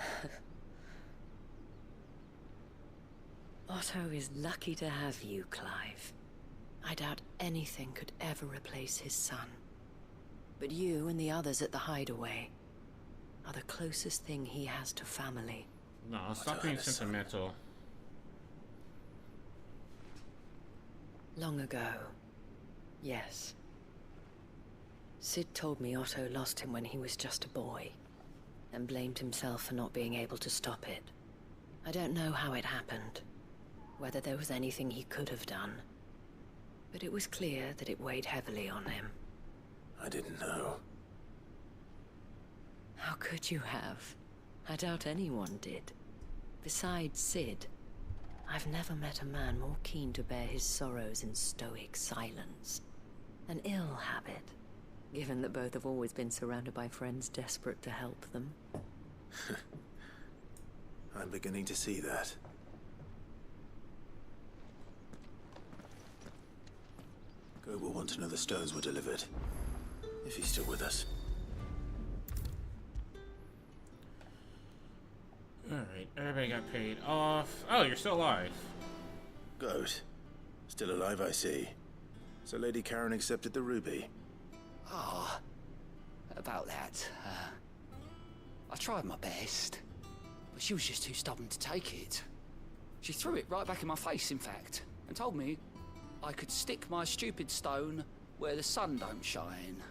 Otto is lucky to have you, Clive. I doubt anything could ever replace his son. But you and the others at the Hideaway are the closest thing he has to family. No, stop being sentimental. Long ago, yes. Sid told me Otto lost him when he was just a boy, and blamed himself for not being able to stop it. I don't know how it happened, whether there was anything he could have done, but it was clear that it weighed heavily on him. I didn't know. How could you have? I doubt anyone did. Besides Sid, I've never met a man more keen to bear his sorrows in stoic silence. An ill habit, given that both have always been surrounded by friends desperate to help them. I'm beginning to see that. Go will want to know the stones were delivered. If he's still with us. Alright, everybody got paid off. Oh, you're still alive. Good. Still alive, I see. So Lady Karen accepted the ruby. Ah, about that. I tried my best, but she was just too stubborn to take it. She threw it right back in my face, in fact, and told me I could stick my stupid stone where the sun don't shine.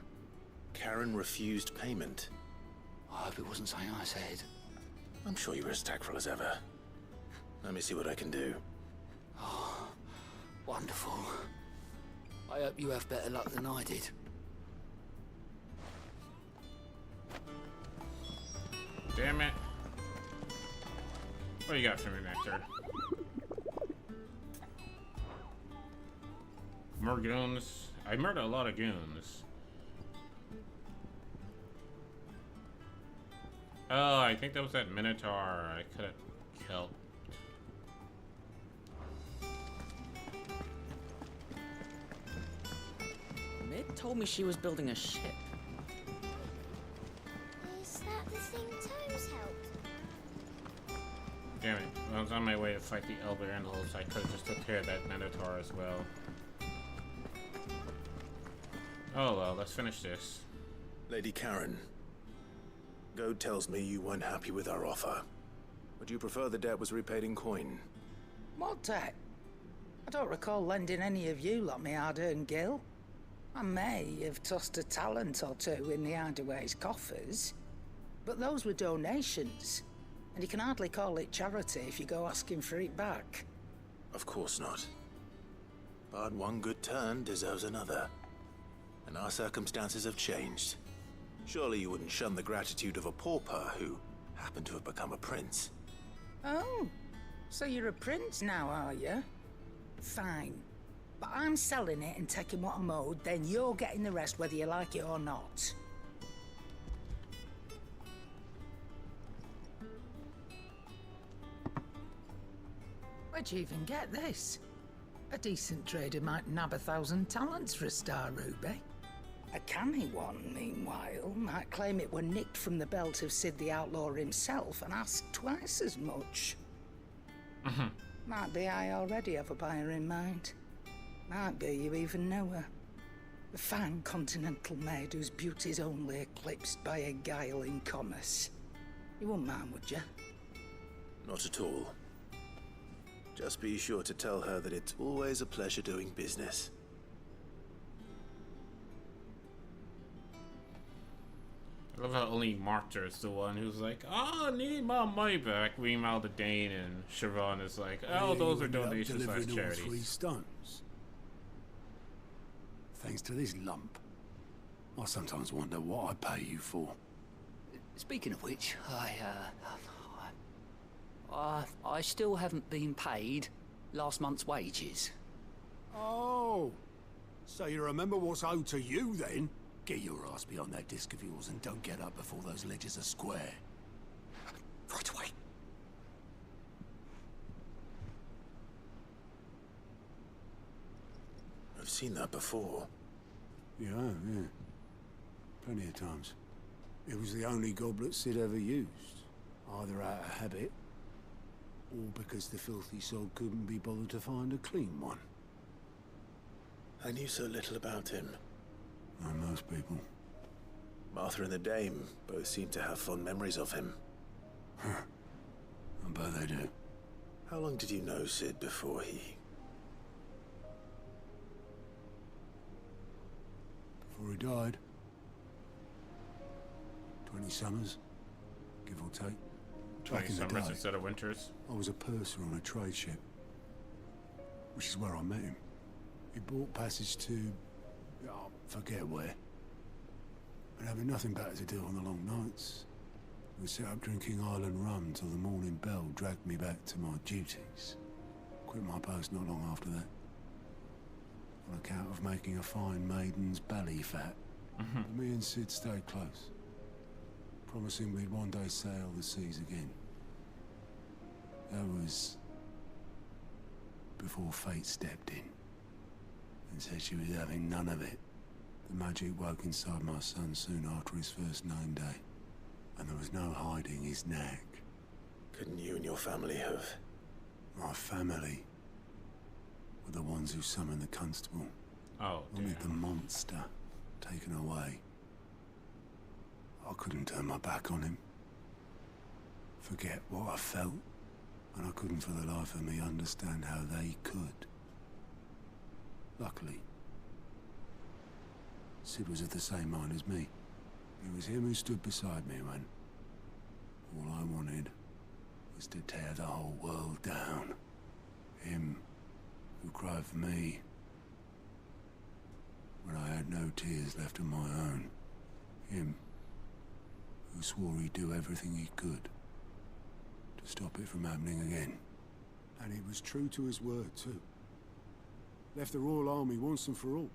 Karen refused payment. I hope it wasn't something I said. I'm sure you were as tactful as ever. Let me see what I can do. Oh, wonderful. I hope you have better luck than I did. Damn it. What do you got for me, Nectar? More goons. I murdered a lot of goons. Oh, I think that was that Minotaur I could have killed. Mid told me she was building a ship. Is that the thing Toes helped? Damn it. I was on my way to fight the Elder Animals. I could have just took care of that Minotaur as well. Oh well, let's finish this. Lady Karen, Goad tells me you weren't happy with our offer. Would you prefer the debt was repaid in coin? What debt? I don't recall lending any of you lot me hard-earned gil. I may have tossed a talent or two in the Hideaway's coffers, but those were donations, and you can hardly call it charity if you go asking for it back. Of course not. But one good turn deserves another. And our circumstances have changed. Surely you wouldn't shun the gratitude of a pauper who happened to have become a prince. Oh, so you're a prince now, are you? Fine. But I'm selling it and taking what I'm owed, then you're getting the rest whether you like it or not. Where'd you even get this? A decent trader might nab 1,000 talents for a star ruby. A canny one, meanwhile, might claim it were nicked from the belt of Sid the Outlaw himself and ask twice as much. Might be I already have a buyer in mind. Might be you even know her. A fine continental maid whose beauty's only eclipsed by a guile in commerce. You wouldn't mind, would you? Not at all. Just be sure to tell her that it's always a pleasure doing business. I love how only Martyr is the one who's like, oh, I need my money back. Meanwhile, the Dane and Siobhan is like, oh, those are donations slash charities. 3 stones. Thanks to this lump. I sometimes wonder what I pay you for. Speaking of which, I still haven't been paid last month's wages. Oh, so you remember what's owed to you then? Get your ass behind that disc of yours and don't get up before those ledgers are square. Right away. I've seen that before. Yeah, yeah. Plenty of times. It was the only goblet Sid ever used. Either out of habit, or because the filthy soul couldn't be bothered to find a clean one. I knew so little about him. Like most people. Martha and the Dame both seem to have fond memories of him. I bet they do. How long did you know Sid before he... Before he died? 20 summers, give or take. 20 Back in the summers day, instead of winters. I was a purser on a trade ship, which is where I met him. He bought passage to... oh, forget where. But having nothing better to do on the long nights, we set up drinking island rum till the morning bell dragged me back to my duties. Quit my post not long after that. On account of making a fine maiden's belly fat. But me and Sid stayed close, promising we'd one day sail the seas again. That was before fate stepped in and said she was having none of it. The magic woke inside my son soon after his first 9 day, and there was no hiding his knack. Couldn't you and your family have... My family were the ones who summoned the constable. Oh, wanted the monster taken away. I couldn't turn my back on him. Forget what I felt, and I couldn't for the life of me understand how they could. Luckily, Sid was of the same mind as me. It was him who stood beside me when all I wanted was to tear the whole world down. Him who cried for me when I had no tears left of my own. Him who swore he'd do everything he could to stop it from happening again. And he was true to his word, too. Left the Royal Army once and for all.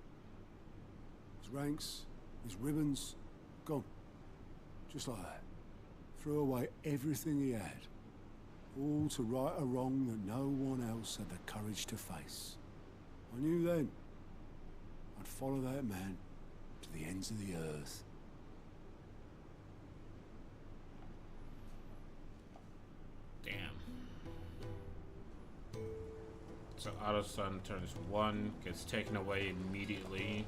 His ranks, his ribbons, gone. Just like that. Threw away everything he had. All to right a wrong that no one else had the courage to face. I knew then I'd follow that man inhabitants of the earth. Damn. So Otto's son turns 1, gets taken away immediately.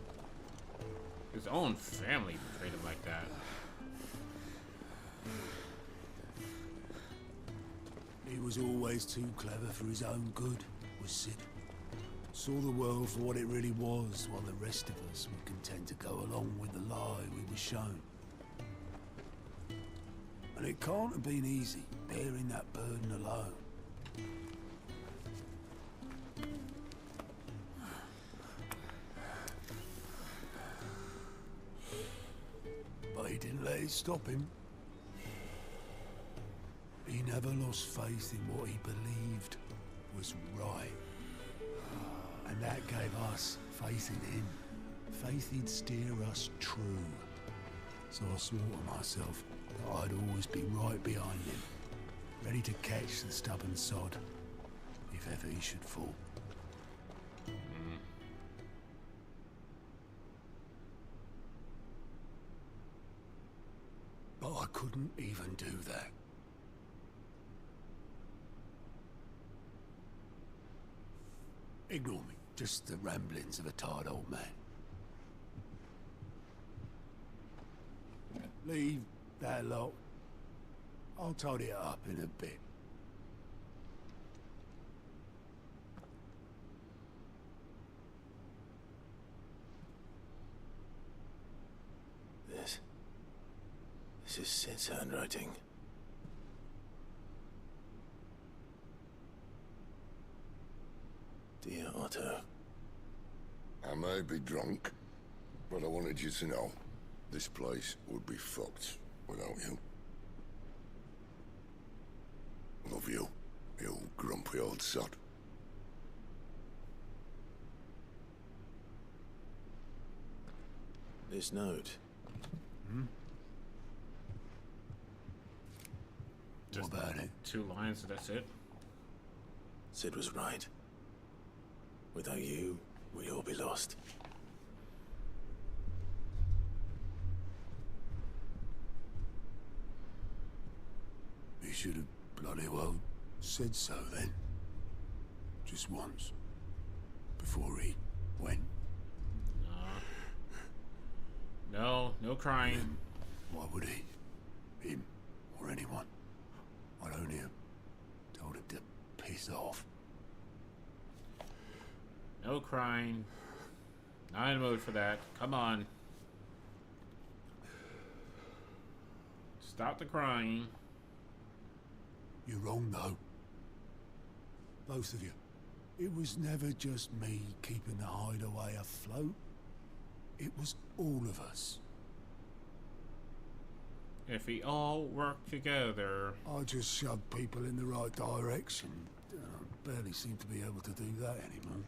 His own family betrayed him like that. He was always too clever for his own good, was Sid. Saw the world for what it really was, while the rest of us were content to go along with the lie we were shown. And it can't have been easy, bearing that burden alone. But he didn't let it stop him. He never lost faith in what he believed was right. And that gave us faith in him. Faith he'd steer us true. So I swore to myself that I'd always be right behind him, ready to catch the stubborn sod, if ever he should fall. But I couldn't even do that. Ignore me. Just the ramblings of a tired old man. Leave that lot. I'll tidy it up in a bit. This is Sid's handwriting. Dear Otto. I may be drunk, but I wanted you to know this place would be fucked without you. Love you, you grumpy old sod. This note. Just what about it? 2 lines, that's it. Sid was right. Without you, we'd all be lost. He should have bloody well said so then. Just once. Before he went. No crying. Why would he? Him or anyone? I'd only have told him to piss off. No crying. Not in the mood for that. Come on. Stop the crying. You're wrong, though. Both of you. It was never just me keeping the hideaway afloat. It was all of us. If we all work together... I just shoved people in the right direction. I barely seem to be able to do that anymore.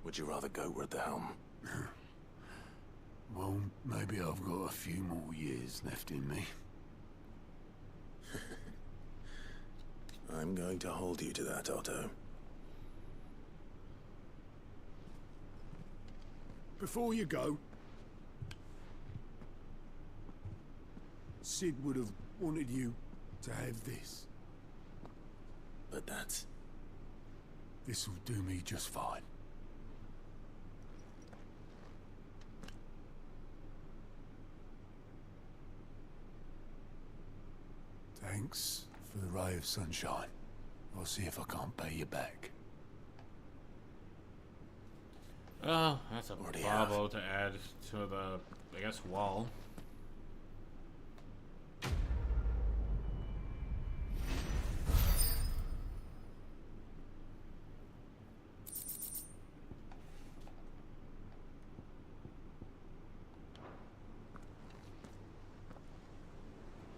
Would you rather go at the helm? Well, maybe I've got a few more years left in me. I'm going to hold you to that, Otto. Before you go, Sid would have wanted you to have this. But that's... This'll do me just fine. Thanks for the ray of sunshine. I'll see if I can't pay you back. Oh, that's a bauble to add to the, I guess, wall.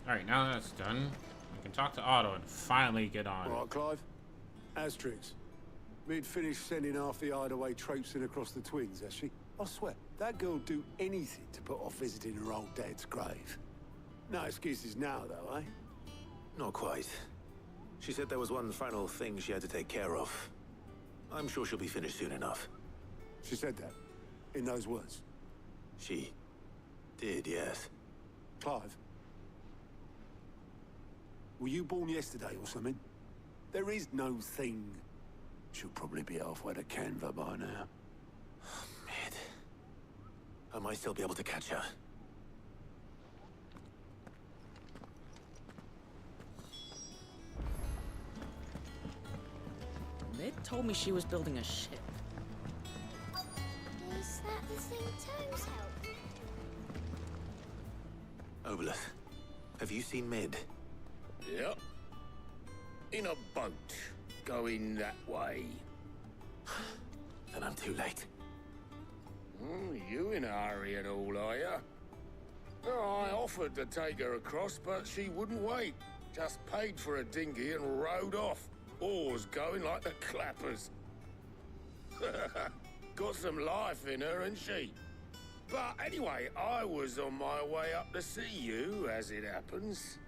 Alright, now that's done, we can talk to Otto and finally get on. Right, Clive. Asterix. Mid finished sending half the hideaway traipsing across the twins, has she? I swear, that girl'd do anything to put off visiting her old dad's grave. No excuses now, though, eh? Not quite. She said there was one final thing she had to take care of. I'm sure she'll be finished soon enough. She said that? In those words? She did, yes. Clive? Were you born yesterday or something? There is no thing. She'll probably be halfway to Canva by now. Mid. I might still be able to catch her. Mid told me she was building a ship. Is that the thing Toes helped? Obeleth, have you seen Mid? Yep. In a boat, going that way. Then I'm too late. You in a hurry at all, are you? Oh, I offered to take her across, but she wouldn't wait. Just paid for a dinghy and rowed off. Oars going like the clappers. Got some life in her, ain't she? But anyway, I was on my way up to see you, as it happens.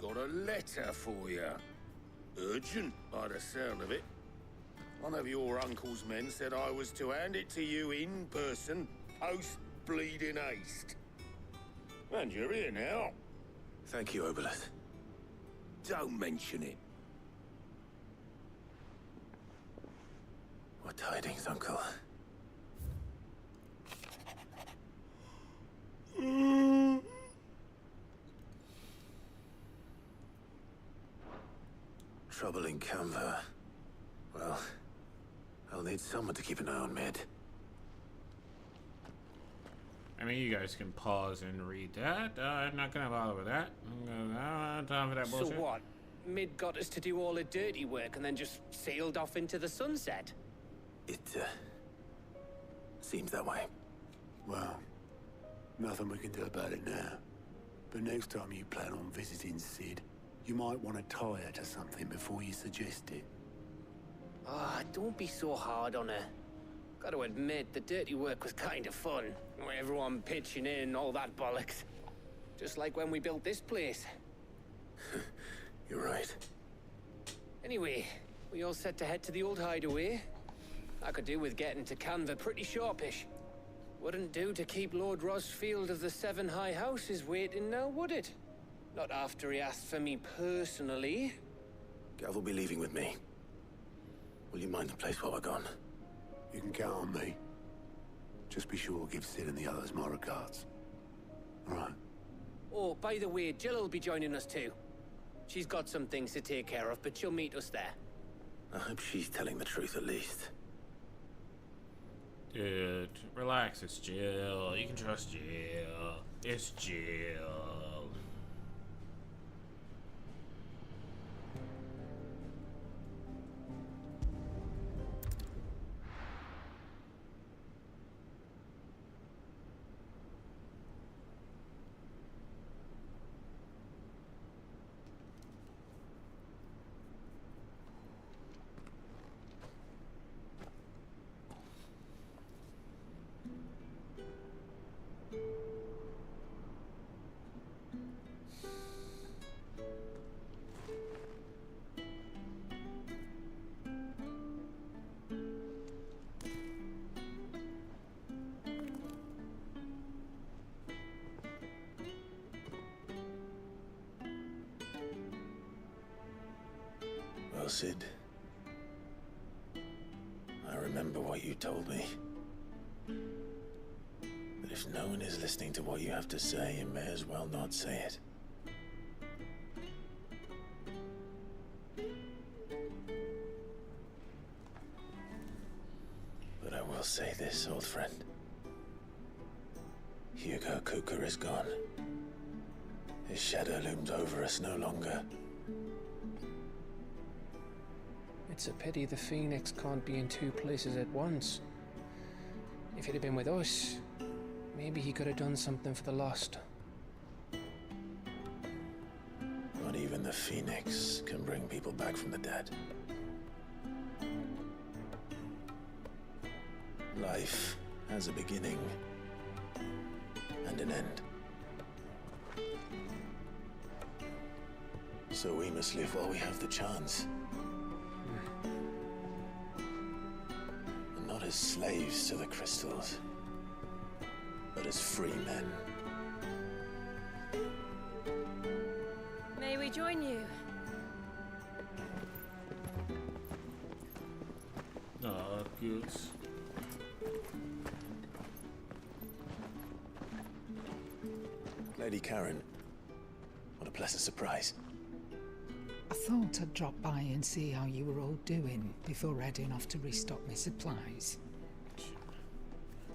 Got a letter for you. Urgent, by the sound of it. One of your uncle's men said I was to hand it to you in person, post-bleeding haste. And you're here now. Thank you, Obeleth. Don't mention it. What tidings, Uncle? Trouble in Canva. Well, I'll need someone to keep an eye on Mid. I mean, you guys can pause and read that. I'm not gonna bother with that. I don't have time for that bullshit. So what? Mid got us to do all the dirty work and then just sailed off into the sunset? It, seems that way. Well, nothing we can do about it now. But next time you plan on visiting Sid, you might want to tie her to something before you suggest it. Ah, don't be so hard on her. Gotta admit, the dirty work was kind of fun. Everyone pitching in, all that bollocks. Just like when we built this place. You're right. Anyway, we all set to head to the old hideaway. I could do with getting to Canva pretty sharpish. Wouldn't do to keep Lord Rosfield of the Seven High Houses waiting now, would it? Not after he asked for me personally. Gav will be leaving with me. Will you mind the place while we're gone? You can count on me. Just be sure to give Sid and the others my regards. All right. Oh, by the way, Jill will be joining us too. She's got some things to take care of, but she'll meet us there. I hope she's telling the truth at least. Dude, relax, it's Jill. You can trust Jill. It's Jill. Well, Sid, I remember what you told me. That if no one is listening to what you have to say, you may as well not say it. But I will say this, old friend. Hugo Cooker is gone. His shadow looms over us no longer. It's a pity the Phoenix can't be in two places at once. If he'd have been with us, maybe he could have done something for the Lost. Not even the Phoenix can bring people back from the dead. Life has a beginning and an end. So we must live while we have the chance. And not as slaves to the crystals, but as free men. May we join you? Oh, good. Lady Karen, what a pleasant surprise. I thought I'd drop by and see how you were all doing before heading off to restock my supplies.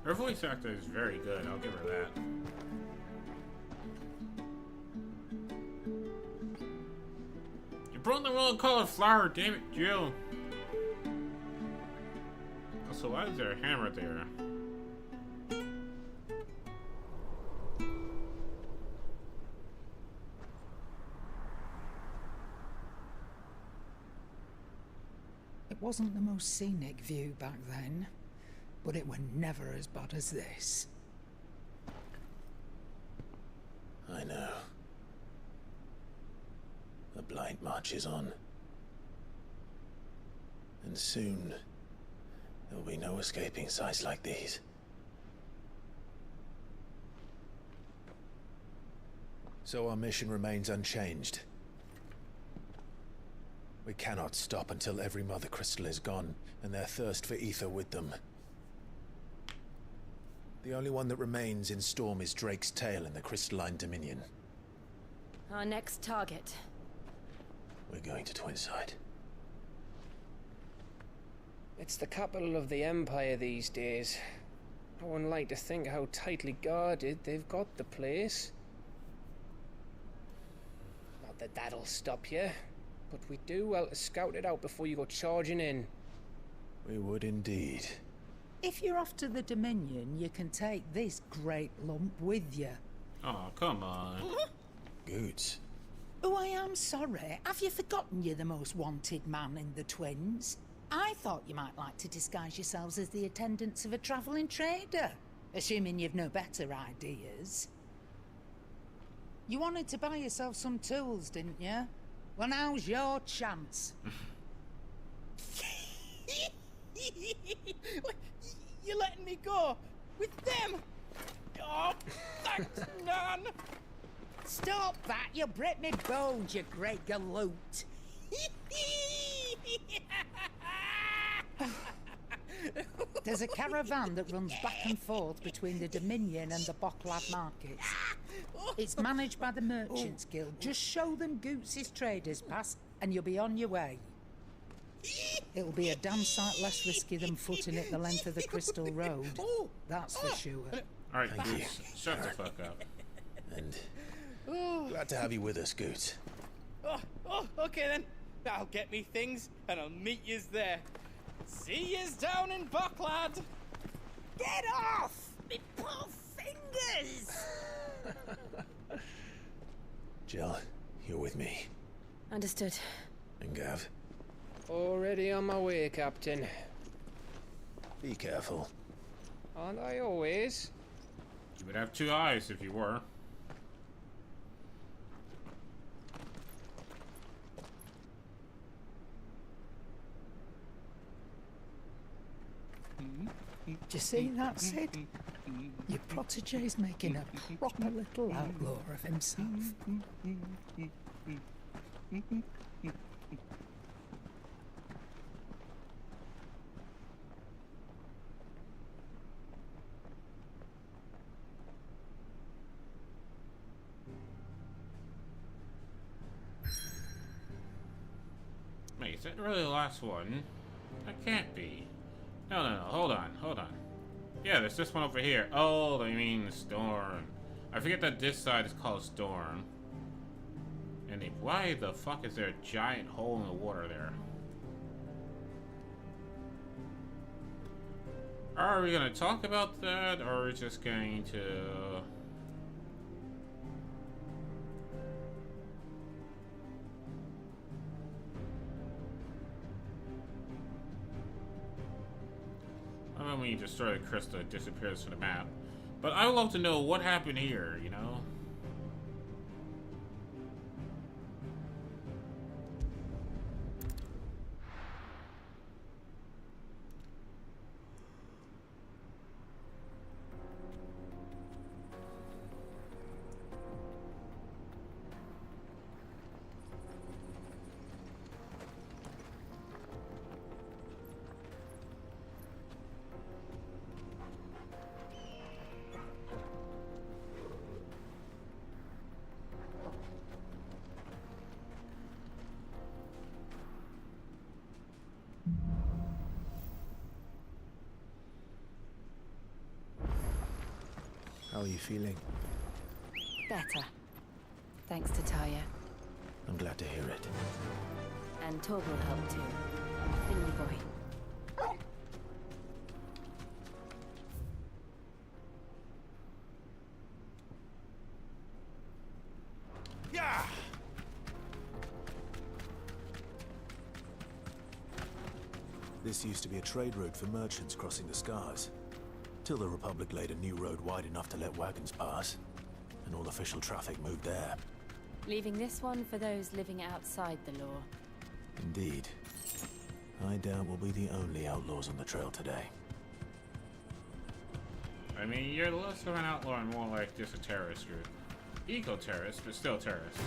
Her voice actor is very good, I'll give her that. You brought the wrong colored flower, damn it, Jill. Also, why is there a hammer there? It wasn't the most scenic view back then, but it were never as bad as this. I know. The blight marches on. And soon, there'll be no escaping sights like these. So our mission remains unchanged. We cannot stop until every Mother Crystal is gone, and their thirst for ether with them. The only one that remains in Storm is Drake's tail in the Crystalline Dominion. Our next target. We're going to Twinside. It's the capital of the Empire these days. I wouldn't like to think how tightly guarded they've got the place. Not that that'll stop you, but we do well to scout it out before you go charging in. We would indeed. If you're off to the Dominion, you can take this great lump with you. Oh, come on. Goods. Oh, I am sorry. Have you forgotten you're the most wanted man in the Twins? I thought you might like to disguise yourselves as the attendants of a travelling trader, assuming you've no better ideas. You wanted to buy yourself some tools, didn't you? Well, now's your chance. You're letting me go with them? Oh, thanks, Nan. Stop that! You'll break me bones, you great galoot. There's a caravan that runs back and forth between the Dominion and the Bocklad markets. It's managed by the Merchants Guild. Just show them Goots' traders pass and you'll be on your way. It'll be a damn sight less risky than footing it the length of the Crystal Road. That's for sure. Alright, Goose, shut the fuck up. And glad to have you with us, Goots. Okay then. I'll get me things and I'll meet yous there. See yous down in Bocklad. Get off! Me poor fingers! Jill, you're with me. Understood. And Gav. Already on my way, Captain. Be careful. Aren't I always? You would have two eyes if you were. Do you see that, Sid? Your protege's making a proper little outlaw of himself. Wait, is that really the last one? That can't be. No, hold on. Yeah, there's this one over here. Oh, I mean Storm. I forget that this side is called Storm. And why the fuck is there a giant hole in the water there? Are we gonna talk about that, or are we just going to... When you destroy the crystal, it disappears from the map. But I would love to know what happened here, you know? you feeling? Better. Thanks to Taya. I'm glad to hear it. And Torg will help too. Didn't we, boy? Yeah! This used to be a trade route for merchants crossing the Scars. Till the Republic laid a new road wide enough to let wagons pass. And all official traffic moved there. Leaving this one for those living outside the law. Indeed. I doubt we'll be the only outlaws on the trail today. I mean, you're less of an outlaw and more like just a terrorist group. Eco-terrorist, but still terrorist.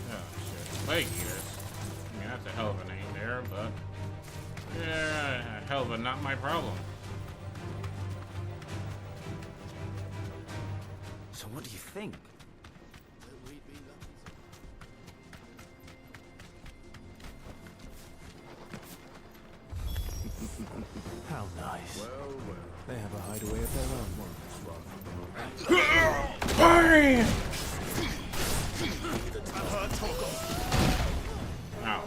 Oh, shit. Plague Eaters. I mean, that's a hell of a name there, but... yeah, a hell of a not my problem. So what do you think? How nice. Well. They have a hideaway of their own. Bang! Ouch.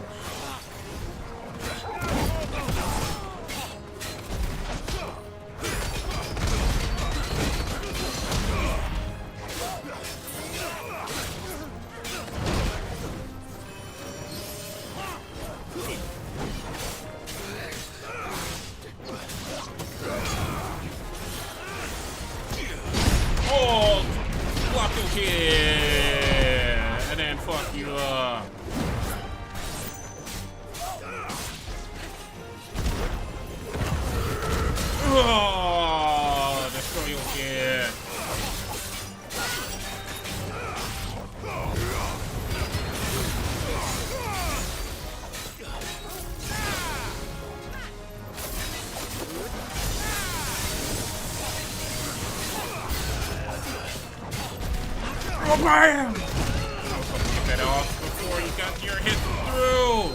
Oh, block your kid, and then fuck you up. Oh, destroy your kid. Oh, bam! I was supposed to get that off before you got your hit through.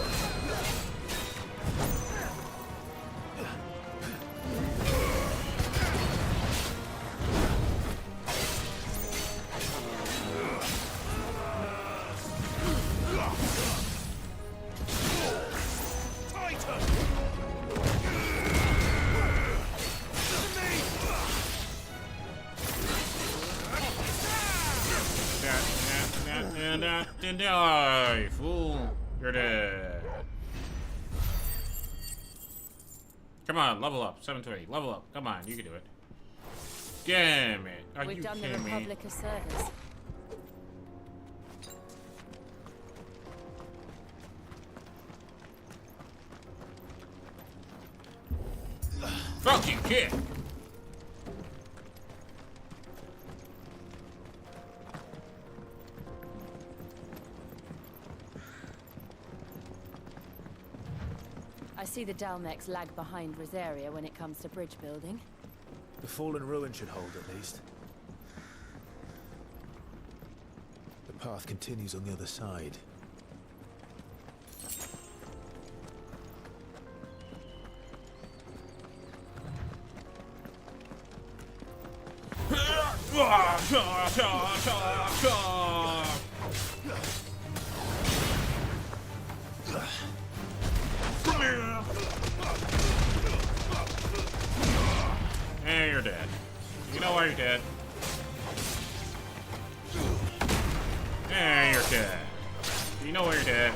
And die, fool. You're dead. Come on, level up. 720. Level up. Come on, you can do it. Damn it. Are We've you done the kidding me? Republic a service. Fucking kick! I see the Dalmex lag behind Rosaria when it comes to bridge building. The fallen ruin should hold at least. The path continues on the other side. Hey, you're dead. You know why you're dead. Hey, you're dead. You know why you're dead.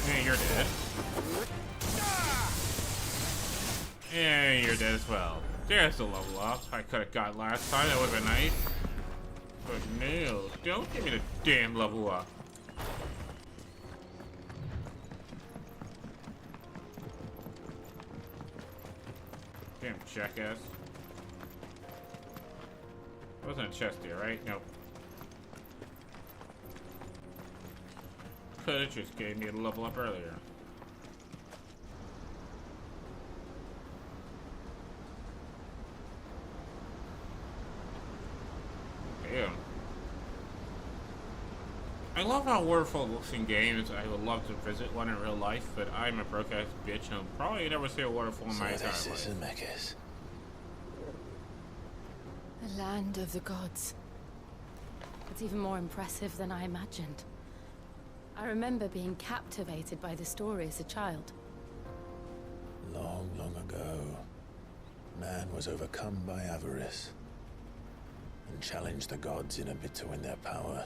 Hey, you're dead. Hey, you're dead as well. There's the level up I could have got last time. That would have been nice. But no, don't give me the damn level up. Damn jackass. Wasn't a chest here, right? Nope. Could have just gave me a level up earlier. Damn. I love how wonderful it looks in games. I would love to visit one in real life, but I'm a broke-ass bitch and I'll probably never see a waterfall in my entire this life. is Zemeckis. The land of the gods. It's even more impressive than I imagined. I remember being captivated by the story as a child. Long, long ago, man was overcome by avarice and challenged the gods in a bid to win their power.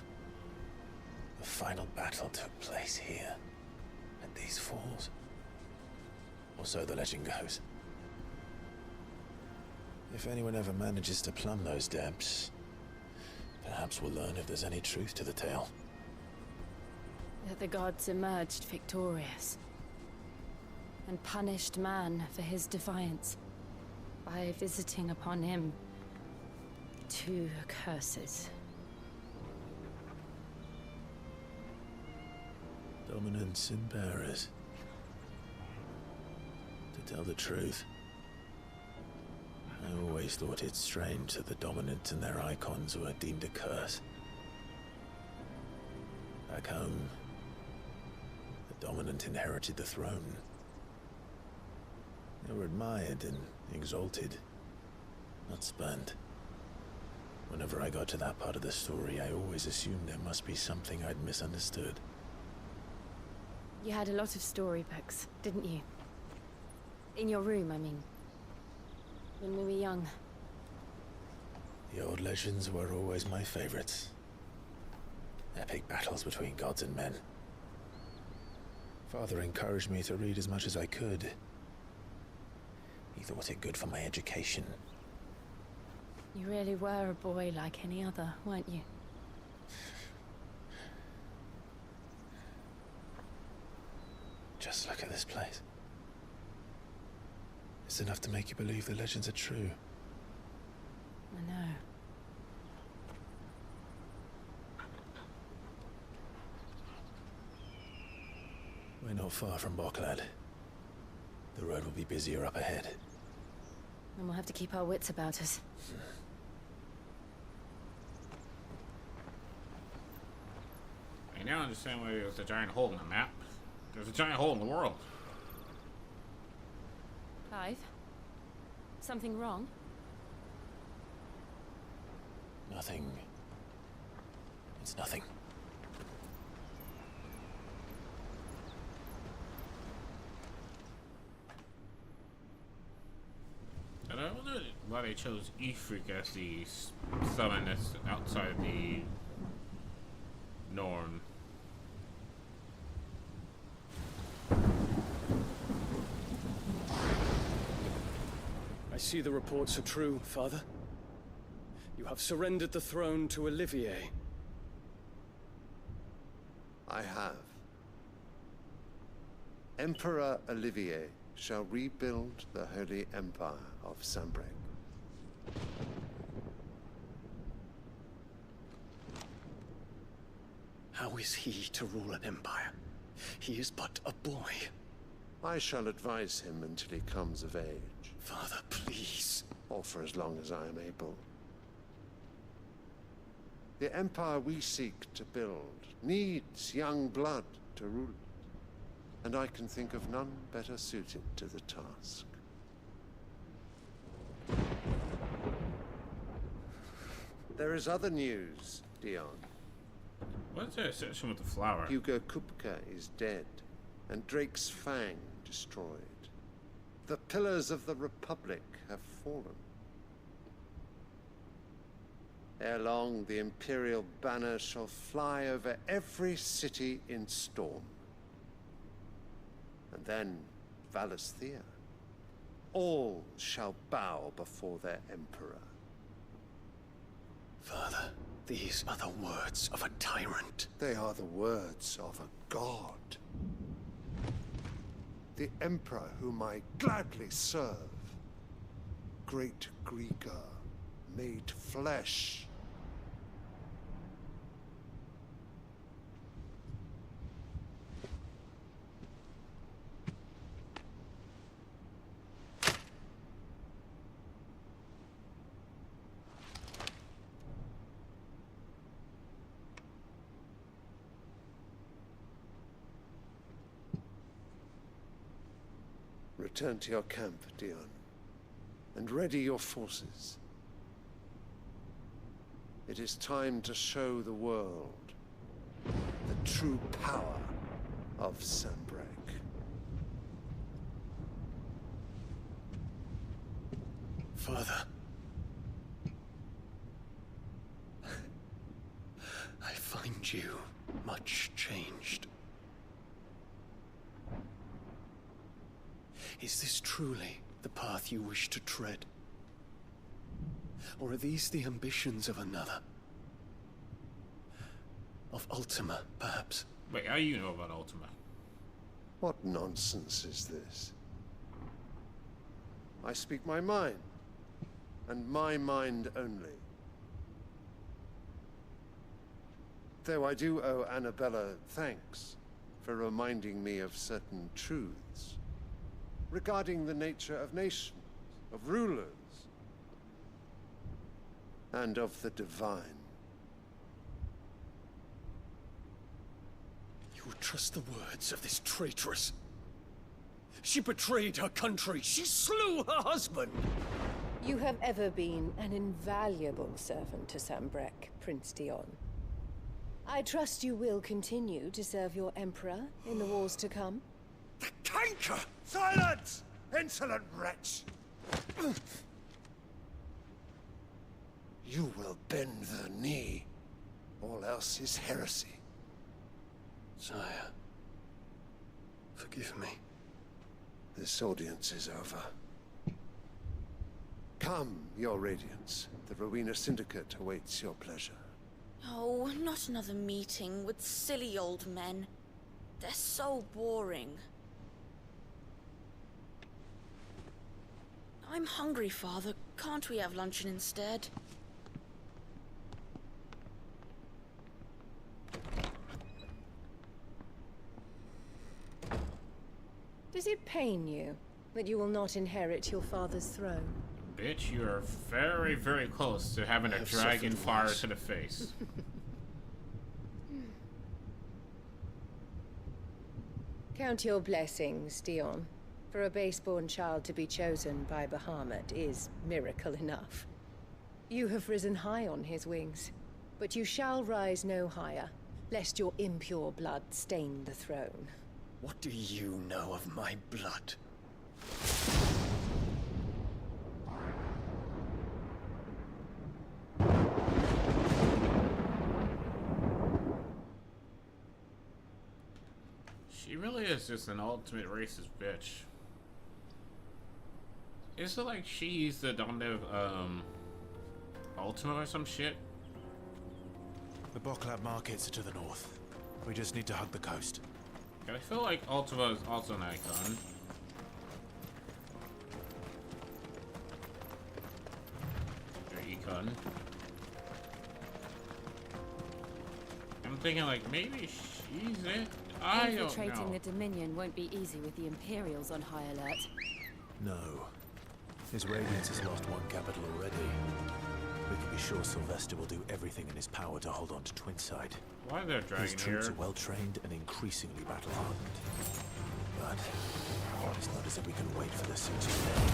The final battle took place here, at these falls. Or so the legend goes. If anyone ever manages to plumb those depths, perhaps we'll learn if there's any truth to the tale. That the gods emerged victorious and punished man for his defiance by visiting upon him 2 curses. Dominants and bearers. To tell the truth, I always thought it strange that the dominant and their icons were deemed a curse. Back home, the dominant inherited the throne. They were admired and exalted, not spurned. Whenever I got to that part of the story, I always assumed there must be something I'd misunderstood. You had a lot of storybooks, didn't you? In your room, I mean. When we were young. The old legends were always my favorites. Epic battles between gods and men. Father encouraged me to read as much as I could. He thought it good for my education. You really were a boy like any other, weren't you? Just look at this place. It's enough to make you believe the legends are true. I know. We're not far from Boklad. The road will be busier up ahead. And we'll have to keep our wits about us. I now understand why there's a giant hole in the map. There's a giant hole in the world. Clive? Something wrong? Nothing. It's nothing. And I wonder why they chose Ifrik as the summon that's outside the norm. I see the reports are true, Father. You have surrendered the throne to Olivier. I have. Emperor Olivier shall rebuild the Holy Empire of Sanbreque. How is he to rule an empire? He is but a boy. I shall advise him until he comes of age. Father, please. Or for as long as I am able. The empire we seek to build needs young blood to rule it, and I can think of none better suited to the task. There is other news, Dion. What's that section with the flower? Hugo Kupka is dead, and Drake's Fang destroyed. The pillars of the Republic have fallen. Ere long, the Imperial banner shall fly over every city in Storm. And then, Valisthea. All shall bow before their Emperor. Father, these are the words of a tyrant. They are the words of a god. The Emperor whom I gladly serve. Great Greager, made flesh. Return to your camp, Dion, and ready your forces. It is time to show the world the true power of Sanbreque. Father. I find you much changed. Is this truly the path you wish to tread? Or are these the ambitions of another? Of Ultima, perhaps? Wait, how do you know about Ultima? What nonsense is this? I speak my mind, and my mind only. Though I do owe Annabella thanks for reminding me of certain truths regarding the nature of nations, of rulers, and of the divine. You would trust the words of this traitress? She betrayed her country. She slew her husband. You have ever been an invaluable servant to Sanbreque, Prince Dion. I trust you will continue to serve your Emperor in the wars to come. The canker! Silence! Insolent wretch! You will bend the knee. All else is heresy. Sire, forgive me. This audience is over. Come, your Radiance. The Rowena Syndicate awaits your pleasure. Oh, not another meeting with silly old men. They're so boring. I'm hungry, Father. Can't we have luncheon instead? Does it pain you that you will not inherit your father's throne? Bitch, you are very, very close to having a dragon fire to the face. Count your blessings, Dion. For a base-born child to be chosen by Bahamut is miracle enough. You have risen high on his wings, but you shall rise no higher, lest your impure blood stain the throne. What do you know of my blood? She really is just an ultimate racist bitch. Is it like she's the dominant Ultima or some shit? The Boklab markets are to the north. We just need to hug the coast. I feel like Ultima is also an icon. Or econ. I'm thinking like maybe she's it. I don't Infiltrating know. the Dominion won't be easy with the Imperials on high alert. No. His Radiance has lost one capital already. We can be sure Sylvester will do everything in his power to hold on to Twinside. Why are there dragons His troops here? are well trained and increasingly battle-hardened. But it's not as if we can wait for the siege to end.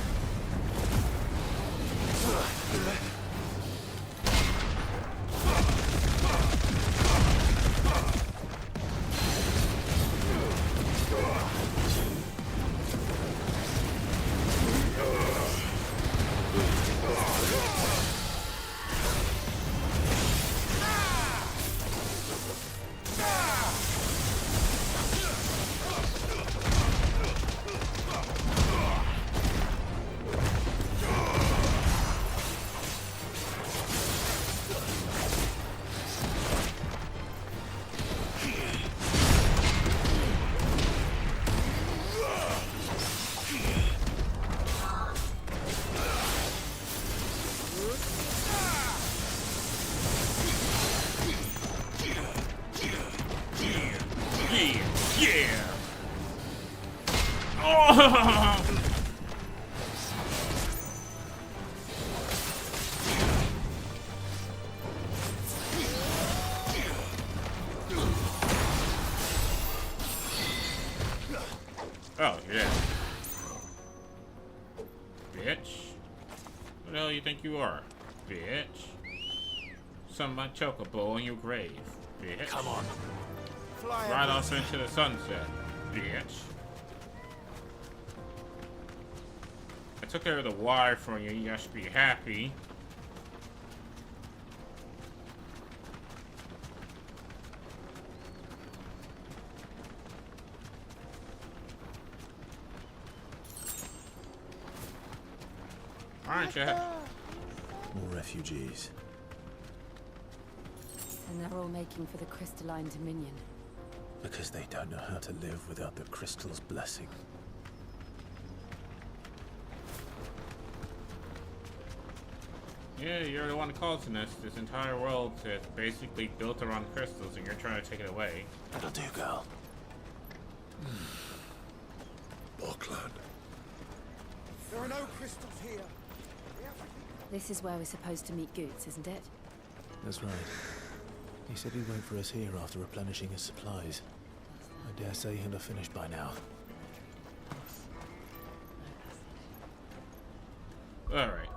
Yeah! Oh! Oh, yeah. bitch. What the hell you think you are, bitch? Some my chocobo in your grave, bitch. Come on. Fly right off into the sunset, bitch. I took care of the wire for you. You guys should be happy. Aren't you? More refugees. And they're all making for the crystalline dominion. Because they don't know how to live without the crystal's blessing. Yeah, you're the one causing this. This entire world is basically built around crystals, and you're trying to take it away. That'll do, girl. Buckland. There are no crystals here. This is where we're supposed to meet Goots, isn't it? That's right. He said he'd wait for us here after replenishing his supplies. I dare say he'll have finished by now. Alright.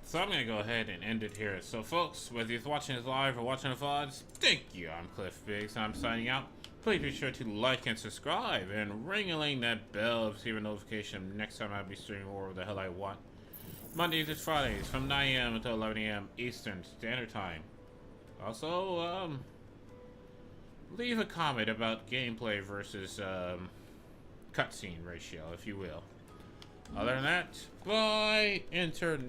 So I'm gonna go ahead and end it here. So folks, whether you're watching this live or watching the VODs, thank you. I'm Cliff Biggs, and I'm signing out. Please be sure to like and subscribe and ring-a-ling that bell to receive a notification next time I'll be streaming whatever the hell I want. Mondays to Fridays from 9 AM until 11 AM Eastern Standard Time. Also, leave a comment about gameplay versus cutscene ratio, if you will. Other than that, bye, internet.